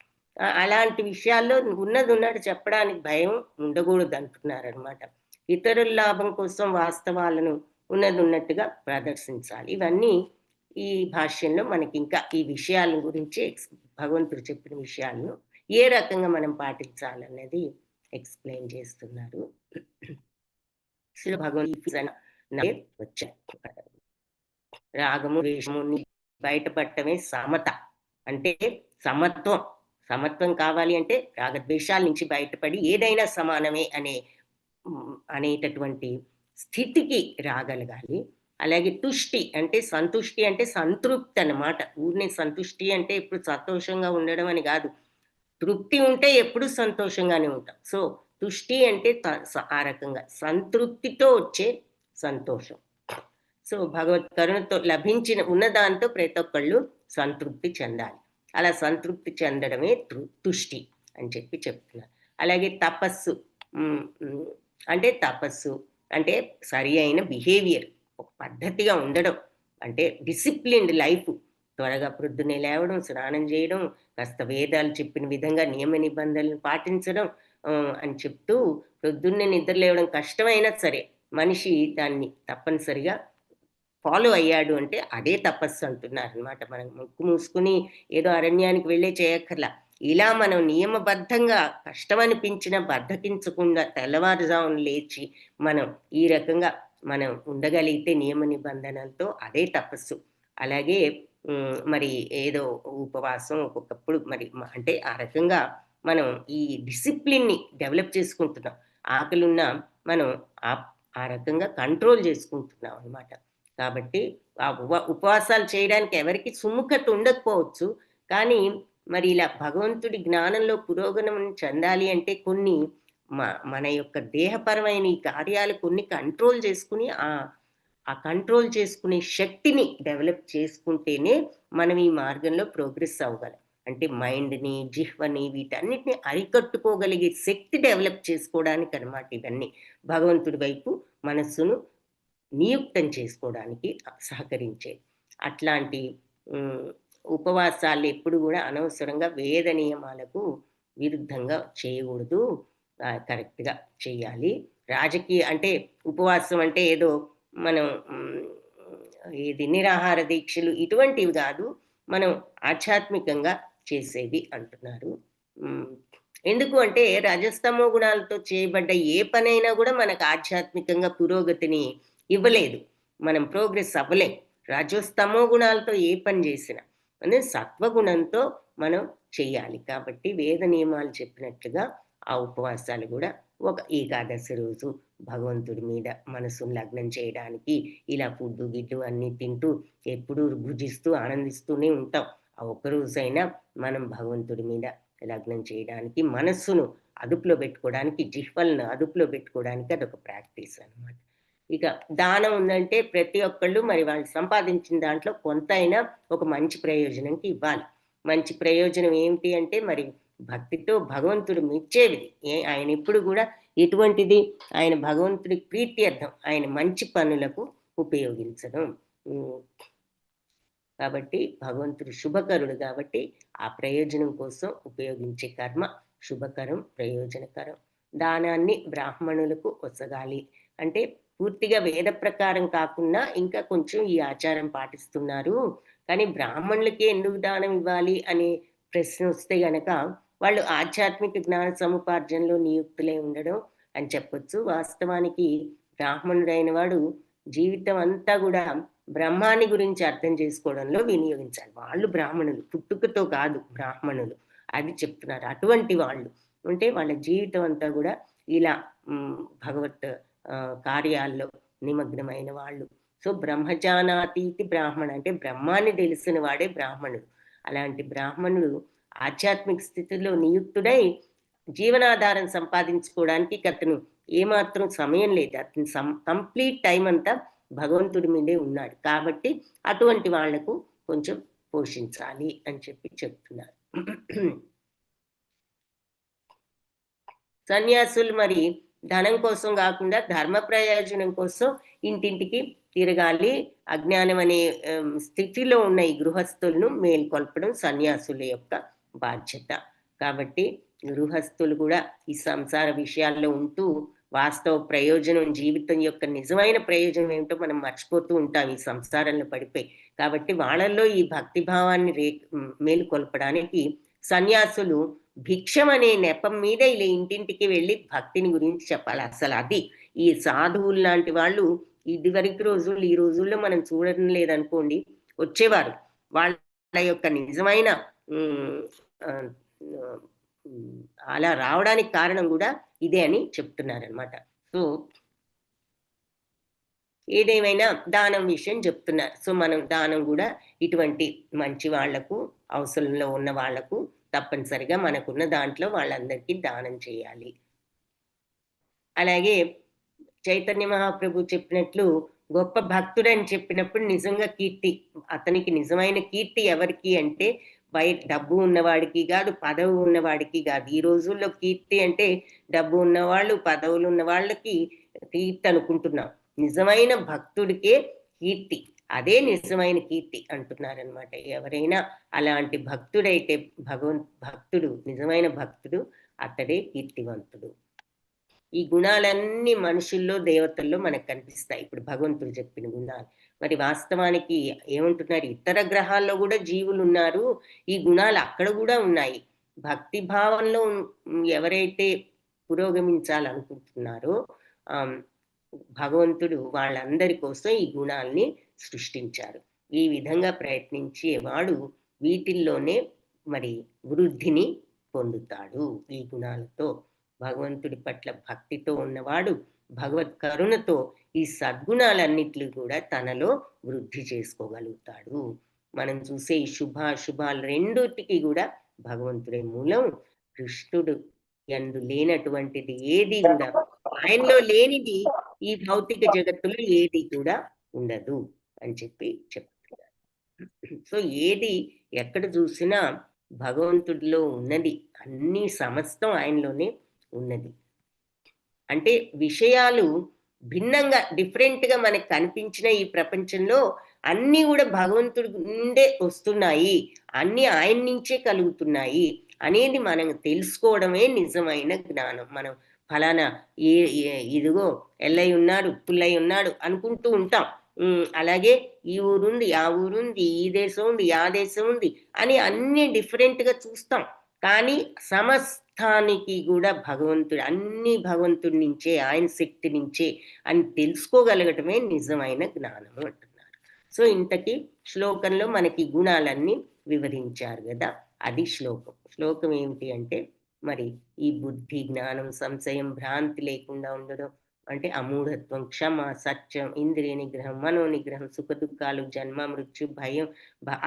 అలాంటి విషయాల్లో ఉన్నట్టు చెప్పడానికి భయం ఉండకూడదు అంటున్నారు అనమాట. ఇతరుల లాభం కోసం వాస్తవాలను ఉన్నట్టుగా ప్రదర్శించాలి. ఇవన్నీ ఈ భాష్యంలో మనకి ఇంకా ఈ విషయాల గురించి భగవంతుడు చెప్పిన విషయాలను ఏ రకంగా మనం పాటించాలనేది ఎక్స్ప్లెయిన్ చేస్తున్నారు. రాగము, ద్వేషము బయటపడటమే సమత. అంటే సమత్వం కావాలి అంటే రాగద్వేషాల నుంచి బయటపడి ఏదైనా సమానమే అనేటటువంటి స్థితికి రాగలగాలి. అలాగే తుష్టి అంటే సంతుష్టి అంటే సంతృప్తి అన్నమాట. ఊరినే సంతుష్టి అంటే ఎప్పుడు సంతోషంగా ఉండడం అని కాదు. తృప్తి ఉంటే ఎప్పుడు సంతోషంగానే ఉంటాం. సో తుష్టి అంటే ఆ రకంగా సంతృప్తితో వచ్చే సంతోషం. సో భగవత్ కరుణతో లభించిన ఉన్నదాంతో ప్రతి ఒక్కళ్ళు సంతృప్తి చెందాలి. అలా సంతృప్తి చెందడమే తుష్టి అని చెప్పి చెప్తున్నారు. అలాగే తపస్సు అంటే సరి అయిన బిహేవియర్, ఒక పద్ధతిగా ఉండడం, అంటే డిసిప్లిన్డ్ లైఫ్. త్వరగా ప్రొద్దునే లేవడం, స్నానం చేయడం, కాస్త వేదాలు చెప్పిన విధంగా నియమ నిబంధనలు పాటించడం అని చెప్తూ ప్రొద్దున్నే నిద్ర లేవడం కష్టమైనా సరే మనిషి దాన్ని తప్పనిసరిగా ఫాలో అయ్యాడు అంటే అదే తపస్సు అంటున్నారు అనమాట. మనం ముక్కు మూసుకుని ఏదో అరణ్యానికి వెళ్ళే చేయక్కర్లా. ఇలా మనం నియమబద్ధంగా కష్టమనిపించిన బద్ధకించకుండా తెల్లవారుజామున లేచి మనం ఈ రకంగా మనం ఉండగలిగితే నియమ నిబంధనలతో అదే తపస్సు. అలాగే మరి ఏదో ఉపవాసం ఒక్కొక్కప్పుడు మరి అంటే ఆ రకంగా మనం ఈ డిసిప్లిన్ని డెవలప్ చేసుకుంటున్నాం. ఆకలిన్న మనం ఆ రకంగా కంట్రోల్ చేసుకుంటున్నాం అనమాట. కాబట్టి ఆ ఉపవాసాలు చేయడానికి ఎవరికి సుముఖత ఉండకపోవచ్చు. కానీ మరి ఇలా భగవంతుడి జ్ఞానంలో పురోగమనం చెందాలి అంటే కొన్ని మన యొక్క దేహపరమైన ఈ కార్యాలు కొన్ని కంట్రోల్ చేసుకుని ఆ కంట్రోల్ చేసుకునే శక్తిని డెవలప్ చేసుకుంటేనే మనం ఈ మార్గంలో ప్రోగ్రెస్ అవ్వగలం. అంటే మైండ్ని, జిహ్వని వీటన్నిటిని అరికట్టుకోగలిగే శక్తి డెవలప్ చేసుకోవడానికి అన్నమాట ఇవన్నీ. భగవంతుడి వైపు మనస్సును నియుక్తం చేసుకోవడానికి సహకరించేది. అట్లాంటి ఉపవాసాలు ఎప్పుడు కూడా అనవసరంగా వేద నియమాలకు విరుద్ధంగా చేయకూడదు, కరెక్ట్గా చేయాలి. రాజకీయ అంటే ఉపవాసం అంటే ఏదో మనం ఇది నిరాహార దీక్షలు ఇటువంటివి కాదు, మనం ఆధ్యాత్మికంగా చేసేవి అంటున్నారు. ఎందుకు అంటే రజస్తమో గుణాలతో చేయబడ్డ ఏ పనైనా కూడా మనకు ఆధ్యాత్మికంగా పురోగతిని ఇవ్వలేదు, మనం ప్రోగ్రెస్ అవ్వలేం. రజస్తమో గుణాలతో ఏ పని చేసినా అంటే సత్వగుణంతో మనం చెయ్యాలి. కాబట్టి వేద నియమాలు చెప్పినట్లుగా ఆ ఉపవాసాలు కూడా ఒక ఏకాదశి రోజు భగవంతుడి మీద మనసును లగ్నం చేయడానికి ఇలా ఫుడ్డు గిడ్డు అన్నీ తింటూ ఎప్పుడూ భుజిస్తూ ఆనందిస్తూనే ఉంటాం. ఆ ఒక్కరోజైనా మనం భగవంతుడి మీద లగ్నం చేయడానికి, మనస్సును అదుపులో పెట్టుకోవడానికి, జిహ్వలను అదుపులో పెట్టుకోవడానికి అదొక ప్రాక్టీస్ అన్నమాట. ఇక దానం ఉందంటే ప్రతి ఒక్కళ్ళు మరి వాళ్ళు సంపాదించిన దాంట్లో కొంత అయినా ఒక మంచి ప్రయోజనంకి ఇవ్వాలి. మంచి ప్రయోజనం ఏమిటి అంటే మరి భక్తితో భగవంతుడు మెచ్చేది ఆయన ఎప్పుడు కూడా ఎటువంటిది, ఆయన భగవంతుడి ప్రీత్యర్థం, ఆయన మంచి పనులకు ఉపయోగించడం. కాబట్టి భగవంతుడు శుభకరుడు కాబట్టి ఆ ప్రయోజనం కోసం ఉపయోగించే కర్మ శుభకరం, ప్రయోజనకరం. దానాన్ని బ్రాహ్మణులకు ఒసగాలి అంటే పూర్తిగా వేద ప్రకారం కాకుండా ఇంకా కొంచెం ఈ ఆచారం పాటిస్తున్నారు, కానీ బ్రాహ్మణులకే ఎందుకు దానం ఇవ్వాలి అనే ప్రశ్న వస్తే గనక వాళ్ళు ఆధ్యాత్మిక జ్ఞాన సముపార్జనలో నియుక్తులై ఉండడం అని చెప్పొచ్చు. వాస్తవానికి బ్రాహ్మణుడైన వాడు జీవితం అంతా కూడా బ్రహ్మాన్ని గురించి అర్థం చేసుకోవడంలో వినియోగించాలి. వాళ్ళు బ్రాహ్మణులు, పుట్టుకతో కాదు బ్రాహ్మణులు, అది చెప్తున్నారు. అటువంటి వాళ్ళు అంటే వాళ్ళ జీవితం అంతా కూడా ఇలా భగవత్ కార్యాల్లో నిమగ్నమైన వాళ్ళు. సో బ్రహ్మజానాతీతి బ్రాహ్మణ అంటే బ్రహ్మాన్ని తెలిసిన వాడే బ్రాహ్మణుడు. అలాంటి బ్రాహ్మణుడు ఆధ్యాత్మిక స్థితిలో నియుక్తుడై జీవనాధారం సంపాదించుకోవడానికి అతను ఏమాత్రం సమయం లేదు, అతని కంప్లీట్ టైం అంతా భగవంతుడి మీదే ఉన్నాడు. కాబట్టి అటువంటి వాళ్లకు కొంచెం పోషించాలి అని చెప్పి చెప్తున్నారు. సన్యాసులు మరి ధనం కోసం కాకుండా ధర్మ ప్రయోజనం కోసం ఇంటింటికి తిరగాలి. అజ్ఞానం అనే స్థితిలో ఉన్న ఈ గృహస్థులను మేల్కొల్పడం సన్యాసుల యొక్క బాధ్యత. కాబట్టి గృహస్థులు కూడా ఈ సంసార విషయాల్లో ఉంటూ వాస్తవ ప్రయోజనం, జీవితం యొక్క నిజమైన ప్రయోజనం ఏమిటో మనం మర్చిపోతూ ఉంటాం ఈ సంసారంలో పడిపోయి. కాబట్టి వాళ్ళల్లో ఈ భక్తి భావాన్ని మేలుకొల్పడానికి సన్యాసులు భిక్షం అనే నెపం మీద ఇలా ఇంటింటికి వెళ్ళి భక్తిని గురించి చెప్పాలి. అసలు అది ఈ సాధువులు లాంటి వాళ్ళు ఇదివరకు రోజులు ఈ రోజుల్లో మనం చూడడం లేదనుకోండి, వచ్చేవారు. వాళ్ళ యొక్క నిజమైన అలా రావడానికి కారణం కూడా ఇదే అని చెప్తున్నారనమాట. సో ఏదేమైనా దానం విషయం చెప్తున్నారు. సో మనం దానం కూడా ఇటువంటి మంచి వాళ్లకు, అవసరంలో ఉన్న వాళ్లకు తప్పనిసరిగా మనకున్న దాంట్లో వాళ్ళందరికీ దానం చేయాలి. అలాగే చైతన్య మహాప్రభు చెప్పినట్లు గొప్ప భక్తుడని చెప్పినప్పుడు నిజంగా కీర్తి, అతనికి నిజమైన కీర్తి ఎవరికి అంటే బయట డబ్బు ఉన్నవాడికి కాదు, పదవి ఉన్నవాడికి కాదు. ఈ రోజుల్లో కీర్తి అంటే డబ్బు ఉన్నవాళ్ళు, పదవులు ఉన్న వాళ్ళకి కీర్తి అనుకుంటున్నాం. నిజమైన భక్తుడికే కీర్తి, అదే నిజమైన కీర్తి అంటున్నారనమాట. ఎవరైనా అలాంటి భక్తుడైతే భక్తుడు, నిజమైన భక్తుడు అతడే కీర్తివంతుడు. ఈ గుణాలన్నీ మనుషుల్లో, దేవతల్లో మనకు కనిపిస్తాయి. ఇప్పుడు భగవంతుడు చెప్పిన గుణాలు మరి వాస్తవానికి ఏమంటున్నారు, ఇతర గ్రహాల్లో కూడా జీవులు ఉన్నారు, ఈ గుణాలు అక్కడ కూడా ఉన్నాయి. భక్తి భావంలో ఎవరైతే పురోగమించాలనుకుంటున్నారో భగవంతుడు వాళ్ళందరి కోసం ఈ గుణాల్ని సృష్టించారు. ఈ విధంగా ప్రయత్నించేవాడు వీటిల్లోనే మరి వృద్ధిని పొందుతాడు. ఈ గుణాలతో భగవంతుడి పట్ల భక్తితో ఉన్నవాడు భగవత్ కరుణతో ఈ సద్గుణాలన్నిట్లు కూడా తనలో వృద్ధి చేసుకోగలుగుతాడు. మనం చూసే ఈ శుభాశుభాలు రెండుటికి కూడా భగవంతుడే మూలం. కృష్ణుడు యందు లేనటువంటిది ఏది కూడా, ఆయనలో లేనిది ఈ భౌతిక జగత్తులో ఏది కూడా ఉండదు అని చెప్పి చెప్తున్నారు. సో ఏది ఎక్కడ చూసినా భగవంతుడిలో ఉన్నది, అన్ని సమస్తం ఆయనలోనే ఉన్నది. అంటే విషయాలు భిన్నంగా డిఫరెంట్గా మనకు కనిపించిన ఈ ప్రపంచంలో అన్నీ కూడా భగవంతుడి నుండే వస్తున్నాయి, అన్నీ ఆయన నుంచే కలుగుతున్నాయి అనేది మనం తెలుసుకోవడమే నిజమైన జ్ఞానం. మనం ఫలానా ఇదిగో ఎల్లయ్య ఉన్నాడు, పుల్లయ్య ఉన్నాడు అనుకుంటూ ఉంటాం. అలాగే ఈ ఊరుంది, ఆ ఊరుంది, ఈ దేశం ఉంది, ఆ దేశం ఉంది అని అన్నీ డిఫరెంట్‌గా చూస్తాం. కానీ సమస్తానికి గూడా భగవంతుడు, అన్నీ భగవంతుడి నుంచే, ఆయన శక్తి నుంచే అని తెలుసుకోగలగటమే నిజమైన జ్ఞానము అంటున్నారు. సో, ఇంతకీ శ్లోకంలో మనకి గుణాలన్నీ వివరించారు గదా! అది శ్లోకం. శ్లోకం ఏమిటి అంటే, మరి ఈ బుద్ధి, జ్ఞానం, సంశయం, భ్రాంతి లేకుండా ఉండడం అంటే అమూఢత్వం, క్షమ, సత్యం, ఇంద్రియ నిగ్రహం, మనో నిగ్రహం, సుఖదుఖాలు, జన్మ, మృత్యు, భయం,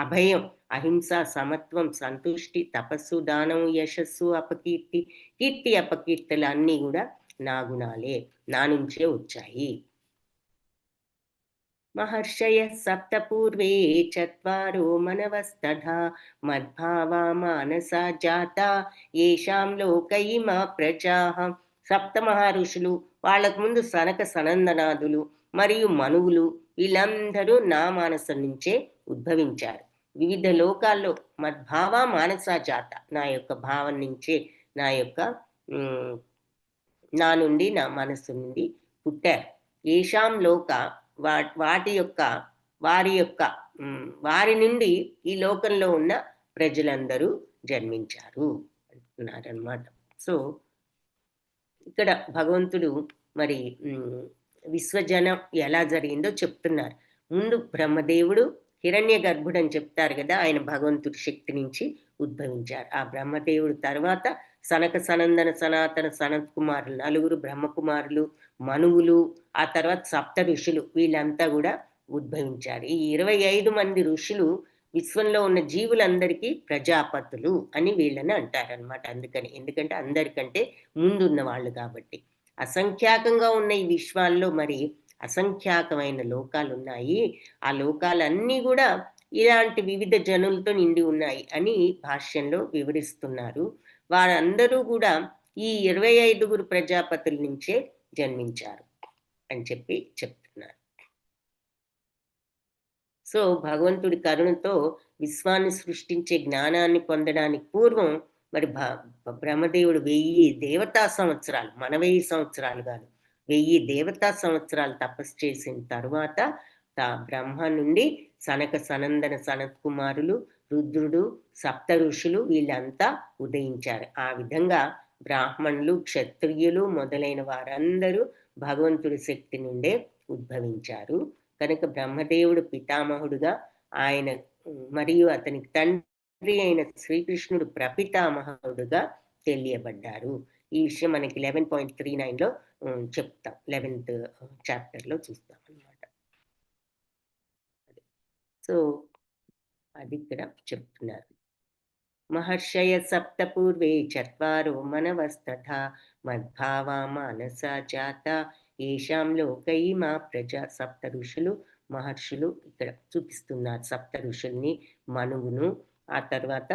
అభయం, అహింస, సమత్వం, సంతుష్టి, తపస్సు, దానం, యశస్సు, అపకీర్తి, కీర్తి, అపకీర్తులు అన్నీ కూడా నా గుణాలే, నా నుంచే వచ్చాయి. महर्षयः सप्त पूर्वे चत्वारो मनवस्तथा मद्भावा मानसा జాతా ఏషాం లోక ఇమా ప్రజాః. సప్త మహర్షులు, వాళ్ళకు ముందు సనక సనందనాదులు మరియు మనువులు, వీళ్ళందరూ నా మానసం నుంచే ఉద్భవించారు. వివిధ లోకాల్లో మద్భావ మానసా జాత, నా యొక్క భావం నుంచే, నా యొక్క ఉమ్, నా నుండి, నా మనస్సు నుండి పుట్టారు. ఏషాం లోక, వాటి యొక్క, వారి యొక్క వారి నుండి ఈ లోకంలో ఉన్న ప్రజలందరూ జన్మించారు అంటున్నారనమాట. సో ఇక్కడ భగవంతుడు మరి విశ్వజనం ఎలా జరిగిందో చెప్తున్నారు. ముందు బ్రహ్మదేవుడు హిరణ్య గర్భుడు అని చెప్తారు కదా, ఆయన భగవంతుడి శక్తి నుంచి ఉద్భవించారు. ఆ బ్రహ్మదేవుడు తర్వాత సనక సనందన సనాతన సనత్ కుమారులు, నలుగురు బ్రహ్మకుమారులు, మనువులు, ఆ తర్వాత సప్త ఋషులు, వీళ్ళంతా కూడా ఉద్భవించారు. ఈ 25 మంది ఋషులు విశ్వంలో ఉన్న జీవులందరికీ ప్రజాపతులు అని వీళ్ళని అంటారనమాట. అందుకని, ఎందుకంటే అందరికంటే ముందున్న వాళ్ళు కాబట్టి. అసంఖ్యాకంగా ఉన్న ఈ విశ్వాల్లో మరి అసంఖ్యాకమైన లోకాలు ఉన్నాయి. ఆ లోకాలన్నీ కూడా ఇలాంటి వివిధ జనులతో నిండి ఉన్నాయి అని భాష్యంలో వివరిస్తున్నారు. వారందరూ కూడా ఈ 25 ప్రజాపతుల నుంచే జన్మించారు అని చెప్తున్నారు. సో భగవంతుడి కరుణతో విశ్వాన్ని సృష్టించే జ్ఞానాన్ని పొందడానికి పూర్వం మరి బ్రహ్మదేవుడు 1000 దేవతా సంవత్సరాలు, మన 1000 సంవత్సరాలు కాదు, 1000 దేవతా సంవత్సరాలు తపస్సు చేసిన తరువాత బ్రహ్మ నుండి సనక సనందన సనత్ కుమారులు, రుద్రుడు, సప్త ఋషులు వీళ్ళంతా ఉదయించారు. ఆ విధంగా బ్రాహ్మణులు, క్షత్రియులు మొదలైన వారందరూ భగవంతుడి శక్తి నుండే ఉద్భవించారు. కనుక బ్రహ్మదేవుడు పితామహుడుగా, ఆయన మరియు అతనికి తండ్రి అయిన శ్రీకృష్ణుడు ప్రపితామహుడుగా తెలియబడ్డారు. ఈ విషయం మనకి 11.39లో చెప్తాం, 11th చాప్టర్లో చూస్తాం అన్నమాట. సో అది ఇక్కడ చెప్తున్నారు. మహర్షయ సప్త పూర్వే చత్వారో మనవస్తథా మద్భావా మానసా జాత ఏషాం లోక ఇమా ప్రజ. సప్త ఋషులు, మహర్షులు ఇక్కడ చూపిస్తున్నారు. సప్త ఋషుల్ని, మనువును, ఆ తర్వాత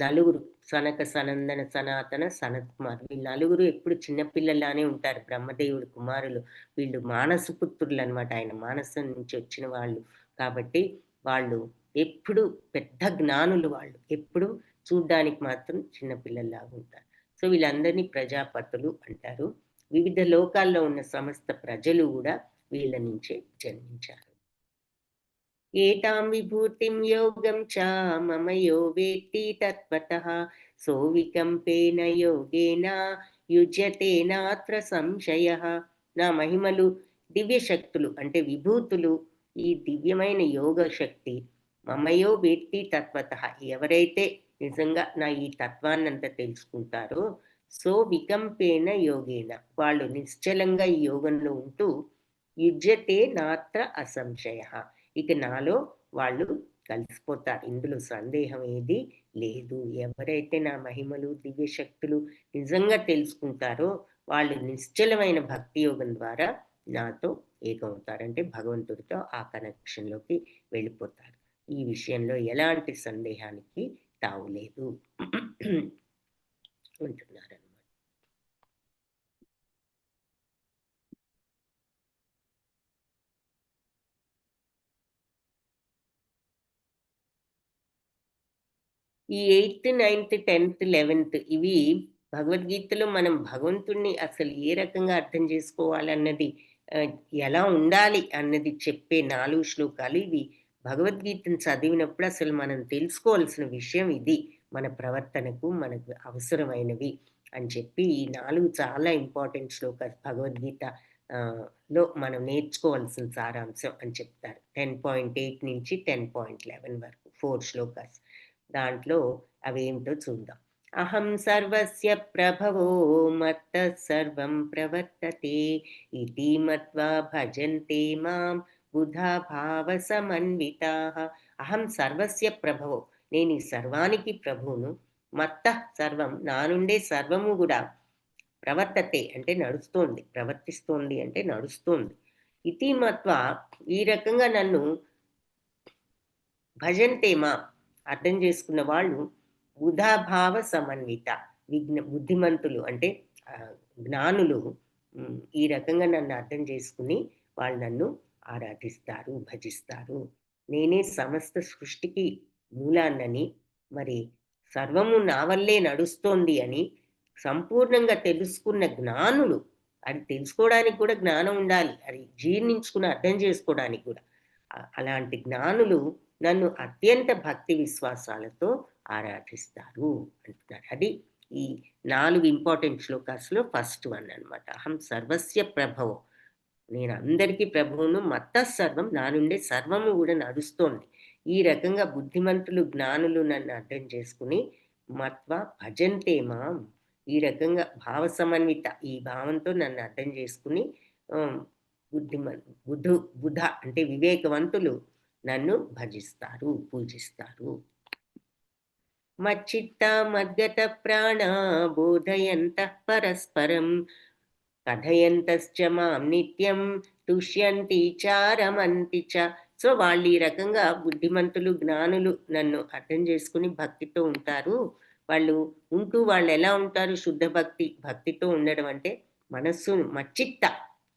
నలుగురు సనక సనందన సనాతన సనత్ కుమార్, వీళ్ళు నలుగురు ఎప్పుడు చిన్నపిల్లలానే ఉంటారు. బ్రహ్మదేవుడు కుమారులు, వీళ్ళు మానసపుత్రులు అనమాట. ఆయన మానసం నుంచి వచ్చిన వాళ్ళు కాబట్టి వాళ్ళు ఎప్పుడు పెద్ద జ్ఞానులు. వాళ్ళు ఎప్పుడు చూడ్డానికి మాత్రం చిన్నపిల్లల్లాగా ఉంటారు. సో వీళ్ళందరినీ ప్రజాపతులు అంటారు. వివిధ లోకాల్లో ఉన్న సమస్త ప్రజలు కూడా వీళ్ళ నుంచే జన్మించారు. ఏతాం విభూతిం యోగం చ మమ యో వేత్తి తత్వతః సో వికంపేన యోగేన యుజ్యతే నాత్ర సంశయః. నా మహిమలు, దివ్య శక్తులు అంటే విభూతులు, ఈ దివ్యమైన యోగ శక్తి మమయో వేత్తి తత్వతః, ఎవరైతే నిజంగా నా ఈ తత్వాన్నంతా తెలుసుకుంటారో, సో వికంపేన యోగేన, వాళ్ళు నిశ్చలంగా ఈ యోగంలో ఉంటూ, యుజ్యతే నాత్ర అసంశయ, ఇక నాలో వాళ్ళు కలిసిపోతారు, ఇందులో సందేహం ఏది లేదు. ఎవరైతే నా మహిమలు, దివ్య శక్తులు నిజంగా తెలుసుకుంటారో వాళ్ళు నిశ్చలమైన భక్తి యోగం ద్వారా నాతో ఏకమవుతారంటే భగవంతుడితో ఆ కనెక్షన్లోకి వెళ్ళిపోతారు. ఈ విషయంలో ఎలాంటి సందేహానికి తావులేదు అంటున్నారు. ఈ 8th, 9th, 10th, 11th ఇవి భగవద్గీతలో మనం భగవంతుడిని అసలు ఏ రకంగా అర్థం చేసుకోవాలన్నది ఆహ్, ఎలా ఉండాలి అన్నది చెప్పే 4 శ్లోకాలు ఇవి. భగవద్గీతను చదివినప్పుడు అసలు మనం తెలుసుకోవాల్సిన విషయం ఇది. మన ప్రవర్తనకు మనకు అవసరమైనవి అని చెప్పి ఈ 4 చాలా ఇంపార్టెంట్ శ్లోకాలు భగవద్గీత లో మనం నేర్చుకోవాల్సిన సారాంశం అని చెప్తారు. 10.8 నుంచి 10.11 వరకు 4 శ్లోకాస్. దాంట్లో అవేంటో చూద్దాం. అహం సర్వస్య ప్రభవో మత్తః సర్వం ప్రవర్తతే ఇతి మత్వా భజన్తే మాం బుధా భావ సమన్వితాః. అహం సర్వస్య ప్రభవో, నేను ఈ సర్వానికి ప్రభువును. మత్తః సర్వం, నా నుండే సర్వము కూడా ప్రవర్తతే అంటే నడుస్తోంది, ప్రవర్తిస్తోంది అంటే నడుస్తోంది. ఇతి మత్వా, ఈ రకంగా నన్ను భజంతే మాం, అర్థం చేసుకున్న వాళ్ళు బుధాభావ సమన్విత, బుద్ధిమంతులు అంటే జ్ఞానులు ఈ రకంగా నన్ను అర్థం చేసుకుని వాళ్ళు నన్ను ఆరాధిస్తారు, భజిస్తారు. నేనే సమస్త సృష్టికి మూలాన్నని, మరి సర్వము నా వల్లే నడుస్తోంది అని సంపూర్ణంగా తెలుసుకున్న జ్ఞానులు, అది తెలుసుకోవడానికి కూడా జ్ఞానం ఉండాలి, అది జీర్ణించుకుని అర్థం చేసుకోవడానికి కూడా. అలాంటి జ్ఞానులు నన్ను అత్యంత భక్తి విశ్వాసాలతో ఆరాధిస్తారు అంటున్నారు. అది ఈ 4 ఇంపార్టెంట్ శ్లోకాస్‌లో ఫస్ట్ వన్ అన్నమాట. అహం సర్వస్య ప్రభవో, నేను అందరికీ ప్రభువును. మత్తః సర్వం, నా నుండే సర్వము కూడా నడుస్తోంది. ఈ రకంగా బుద్ధిమంతులు, జ్ఞానులు నన్ను అర్థం చేసుకుని మత్వా భజంతే మాం, ఈ రకంగా భావ సమన్విత, ఈ భావంతో నన్ను అర్థం చేసుకుని బుధ అంటే వివేకవంతులు నన్ను భజిస్తారు, పూజిస్తారు. మచ్చిత్త మద్గత ప్రాణ బోధయంతః పరస్పరం కథయంతశ్చ మాం నిత్యం తుష్యంతి చారమంతి చ. సో వాళ్ళు ఈ రకంగా బుద్ధిమంతులు, జ్ఞానులు నన్ను అర్థం చేసుకుని భక్తితో ఉంటారు. వాళ్ళు వాళ్ళు ఎలా ఉంటారు? శుద్ధ భక్తితో ఉండడం అంటే మనస్సు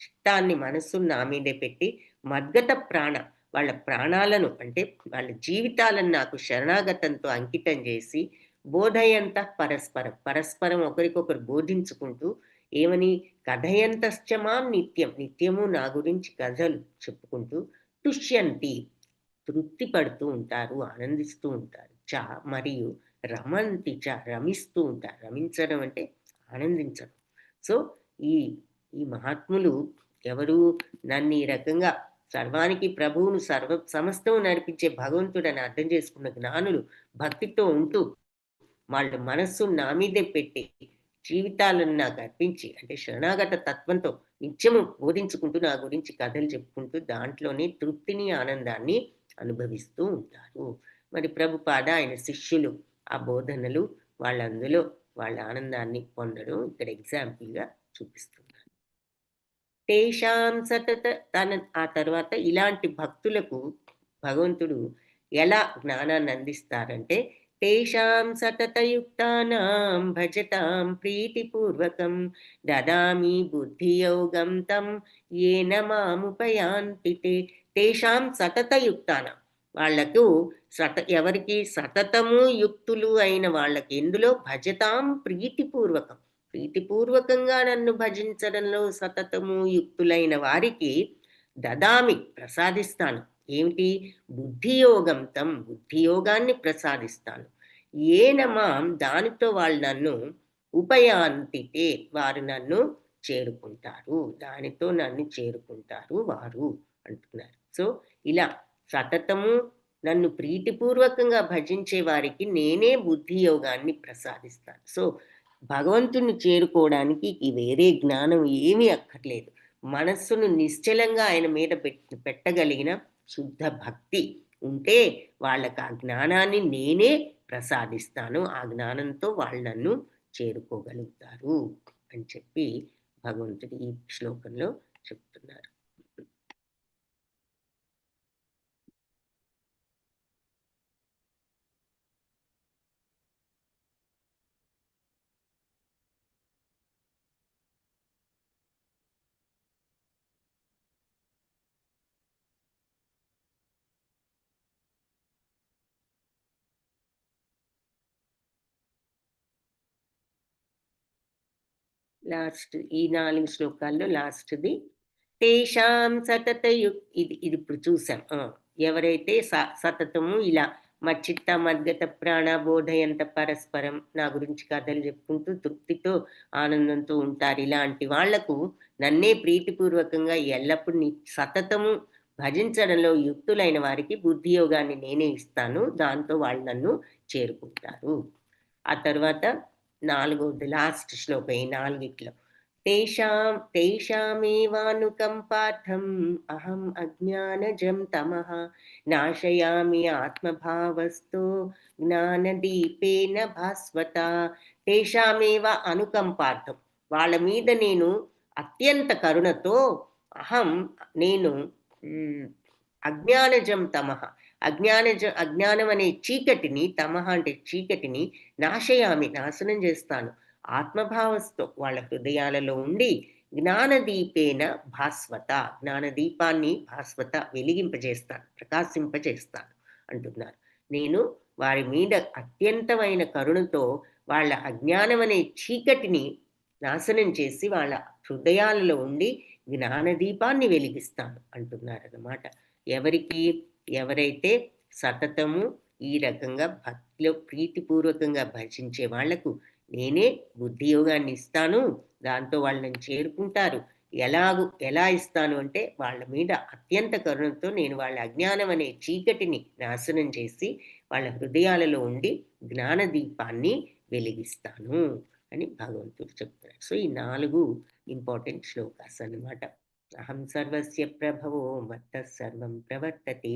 చిత్తాన్ని, మనస్సును నా మీదే పెట్టి, మద్గత ప్రాణ, వాళ్ళ ప్రాణాలను అంటే వాళ్ళ జీవితాలను నాకు శరణాగతంతో అంకితం చేసి, బోధయంత పరస్పరం ఒకరికొకరు బోధించుకుంటూ ఏమని, కథయంతశ్చ మాం నిత్యము నా గురించి కథలు చెప్పుకుంటూ, తుష్యంతి తృప్తి పడుతూ ఉంటారు, ఆనందిస్తూ ఉంటారు. మరియు రమంతి రమిస్తూ ఉంటారు. రమించడం అంటే ఆనందించడం. సో ఈ ఈ మహాత్ములు ఎవరు? నన్ను ఈ రకంగా సర్వానికి ప్రభువును, సమస్తము నడిపించే భగవంతుడని అర్థం చేసుకున్న జ్ఞానులు భక్తితో ఉంటూ వాళ్ళ మనస్సు నా మీదే పెట్టి జీవితాలను నాకు అర్పించి, అంటే శరణాగత తత్వంతో నిత్యము బోధించుకుంటూ నా గురించి కథలు చెప్పుకుంటూ దాంట్లోనే తృప్తిని, ఆనందాన్ని అనుభవిస్తూ ఉంటారు. మరి ప్రభుపాద ఆయన శిష్యులు ఆ బోధనలు వాళ్ళందులో వాళ్ళ ఆనందాన్ని పొందడం ఇక్కడ ఎగ్జాంపుల్గా చూపిస్తున్నారు. తేషాం సతత ఆ తర్వాత ఇలాంటి భక్తులకు భగవంతుడు ఎలా జ్ఞానాన్ని అందిస్తారంటే, తేషాం సతతయుక్తానాం భజతాం ప్రీతిపూర్వకం దదామి బుద్ధియోగం తం ఏన మాముపయాంతి తే. తేషాం సతతయుక్తానాం, వాళ్లకు ఎవరికి సతతము యుక్తులు అయిన వాళ్ళకి ఎందులో భజతాం ప్రీతిపూర్వకం, ప్రీతిపూర్వకంగా నన్ను భజించడంలో సతతము యుక్తులైన వారికి దదామి ప్రసాదిస్తాను. ఏమిటి? బుద్ధియోగం తం, బుద్ధియోగాన్ని ప్రసాదిస్తాను. ఏనమాం, దానితో వాళ్ళు నన్ను ఉపయాంతితే, వారు నన్ను చేరుకుంటారు, దానితో నన్ను చేరుకుంటారు వారు అంటున్నారు. సో ఇలా సతతము నన్ను ప్రీతిపూర్వకంగా భజించే వారికి నేనే బుద్ధి యోగాన్ని ప్రసాదిస్తాను. సో భగవంతుని చేరుకోవడానికి వేరే జ్ఞానం ఏమీ అక్కర్లేదు. మనస్సును నిశ్చలంగా ఆయన మీద పెట్టగలిగిన శుద్ధ భక్తి ఉంటే వాళ్ళకి ఆ జ్ఞానాన్ని నేనే ప్రసాదిస్తాను, ఆ జ్ఞానంతో వాళ్ళు నన్ను చేరుకోగలుగుతారు అని చెప్పి భగవంతుడు ఈ శ్లోకంలో చెప్తున్నారు. లాస్ట్ ఈ 4 శ్లోకాల్లో లాస్ట్‌ది తేషాం ఇది ఇది ఇప్పుడు చూసాం. ఎవరైతే సతతము ఇలా మచ్చిత్త మద్గత ప్రాణ బోధయంత పరస్పరం నా గురించి కథలు చెప్పుకుంటూ తృప్తితో ఆనందంతో ఉంటారు. ఇలాంటి వాళ్లకు నన్నే ప్రీతిపూర్వకంగా ఎల్లప్పుడూ సతతము భజించడంలో యుక్తులైన వారికి బుద్ధి యోగాన్ని నేనే ఇస్తాను. దాంతో వాళ్ళు నన్ను చేరుకుంటారు. ఆ తర్వాత 4వది లాస్ట్ శ్లోకం ఈ 4 తేషామేవానుకంపార్థం అహం అజ్ఞానజం తమః నాశయామి ఆత్మభావస్థో జ్ఞానదీపేన భాస్వత. తేషామేవ అనుకంపార్థం, వాళ్ళ మీద నేను అత్యంత కరుణతో నేను అజ్ఞానజం తమః అజ్ఞానం అనే చీకటిని, తమః అంటే చీకటిని నాశనం చేస్తాను. ఆత్మభావస్థతో వాళ్ళ హృదయాలలో ఉండి జ్ఞానదీపేన భాస్వత, జ్ఞానదీపాన్ని భాస్వత వెలిగింపజేస్తాను, ప్రకాశింపజేస్తాను అంటున్నారు. నేను వారి మీద అత్యంతమైన కరుణతో వాళ్ళ అజ్ఞానం అనే చీకటిని నాశనం చేసి వాళ్ళ హృదయాలలో ఉండి జ్ఞానదీపాన్ని వెలిగిస్తాను అంటున్నారు అన్నమాట. ఎవరైతే సతతము ఈ రకంగా భక్తిలో ప్రీతిపూర్వకంగా భజించే వాళ్లకు నేనే బుద్ధి యోగాన్ని ఇస్తాను. దాంతో వాళ్ళని చేరుకుంటారు. ఎలా ఇస్తాను అంటే వాళ్ళ మీద అత్యంత కరుణతో నేను వాళ్ళ అజ్ఞానం అనే చీకటిని నాశనం చేసి వాళ్ళ హృదయాలలో ఉండి జ్ఞానదీపాన్ని వెలిగిస్తాను అని భగవంతుడు చెప్తారు. సో ఈ 4 ఇంపార్టెంట్ శ్లోకాస్ అన్నమాట. అహం సర్వస్య ప్రభవో మత్తః సర్వం ప్రవర్తతే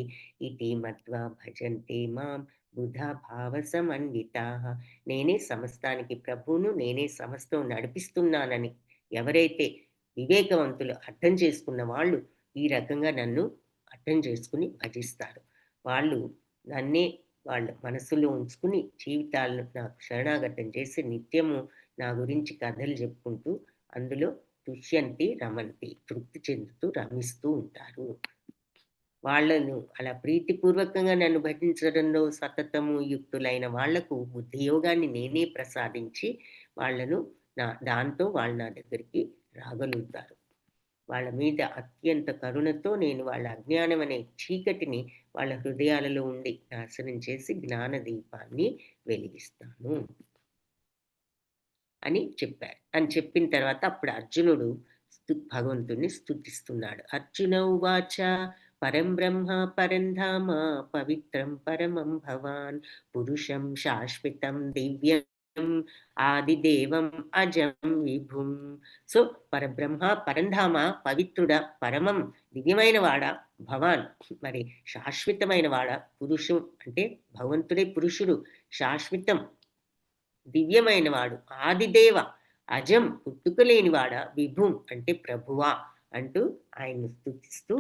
ఇతి మత్వా భజంతే మాం బుధా భావ సమన్వితాః. నేనే సమస్తానికి ప్రభువును, నేనే సమస్తం నడిపిస్తున్నానని ఎవరైతే వివేకవంతులు అర్థం చేసుకున్న వాళ్ళు ఈ రకంగా నన్ను అర్థం చేసుకుని భజిస్తారు. వాళ్ళు నన్నే వాళ్ళ మనసులో ఉంచుకుని జీవితాలను నాకు శరణాగతం చేసి నిత్యము నా గురించి కథలు చెప్పుకుంటూ అందులో తుష్యంతి రమంతి తృప్తి చెందుతూ రమిస్తూ ఉంటారు. వాళ్లను అలా ప్రీతిపూర్వకంగా నన్ను భజించడంలో సతతము యుక్తులైన వాళ్లకు బుద్ధి యోగాన్ని నేనే ప్రసాదించి వాళ్లను దాంతో వాళ్ళు నా దగ్గరికి రాగలుగుతారు. వాళ్ళ మీద అత్యంత కరుణతో నేను వాళ్ళ అజ్ఞానం అనే చీకటిని వాళ్ళ హృదయాలలో ఉండి నాశనం చేసి జ్ఞాన దీపాన్ని వెలిగిస్తాను అని చెప్పారు. అని చెప్పిన తర్వాత అప్పుడు అర్జునుడు భగవంతుణ్ణి స్తుతిస్తున్నాడు. అర్జున ఉవాచ పరం బ్రహ్మ పరం ధామ పవిత్రం పరమం భవాన్ పురుషం శాశ్వతం దివ్యం ఆదిదేవం అజం విభుం. సో పరబ్రహ్మ పరంధామ పవిత్రుడ పరమం దివ్యమైన వాడ భవాన్ మరి శాశ్వతమైన వాడ. పురుషం అంటే భగవంతుడే పురుషుడు, శాశ్వతం దివ్యమైన వాడు, ఆదిదేవ అజం పుట్టుకలేనివాడ, విభుం అంటే ప్రభువా అంటూ ఆయన్ని స్తుతిస్తూ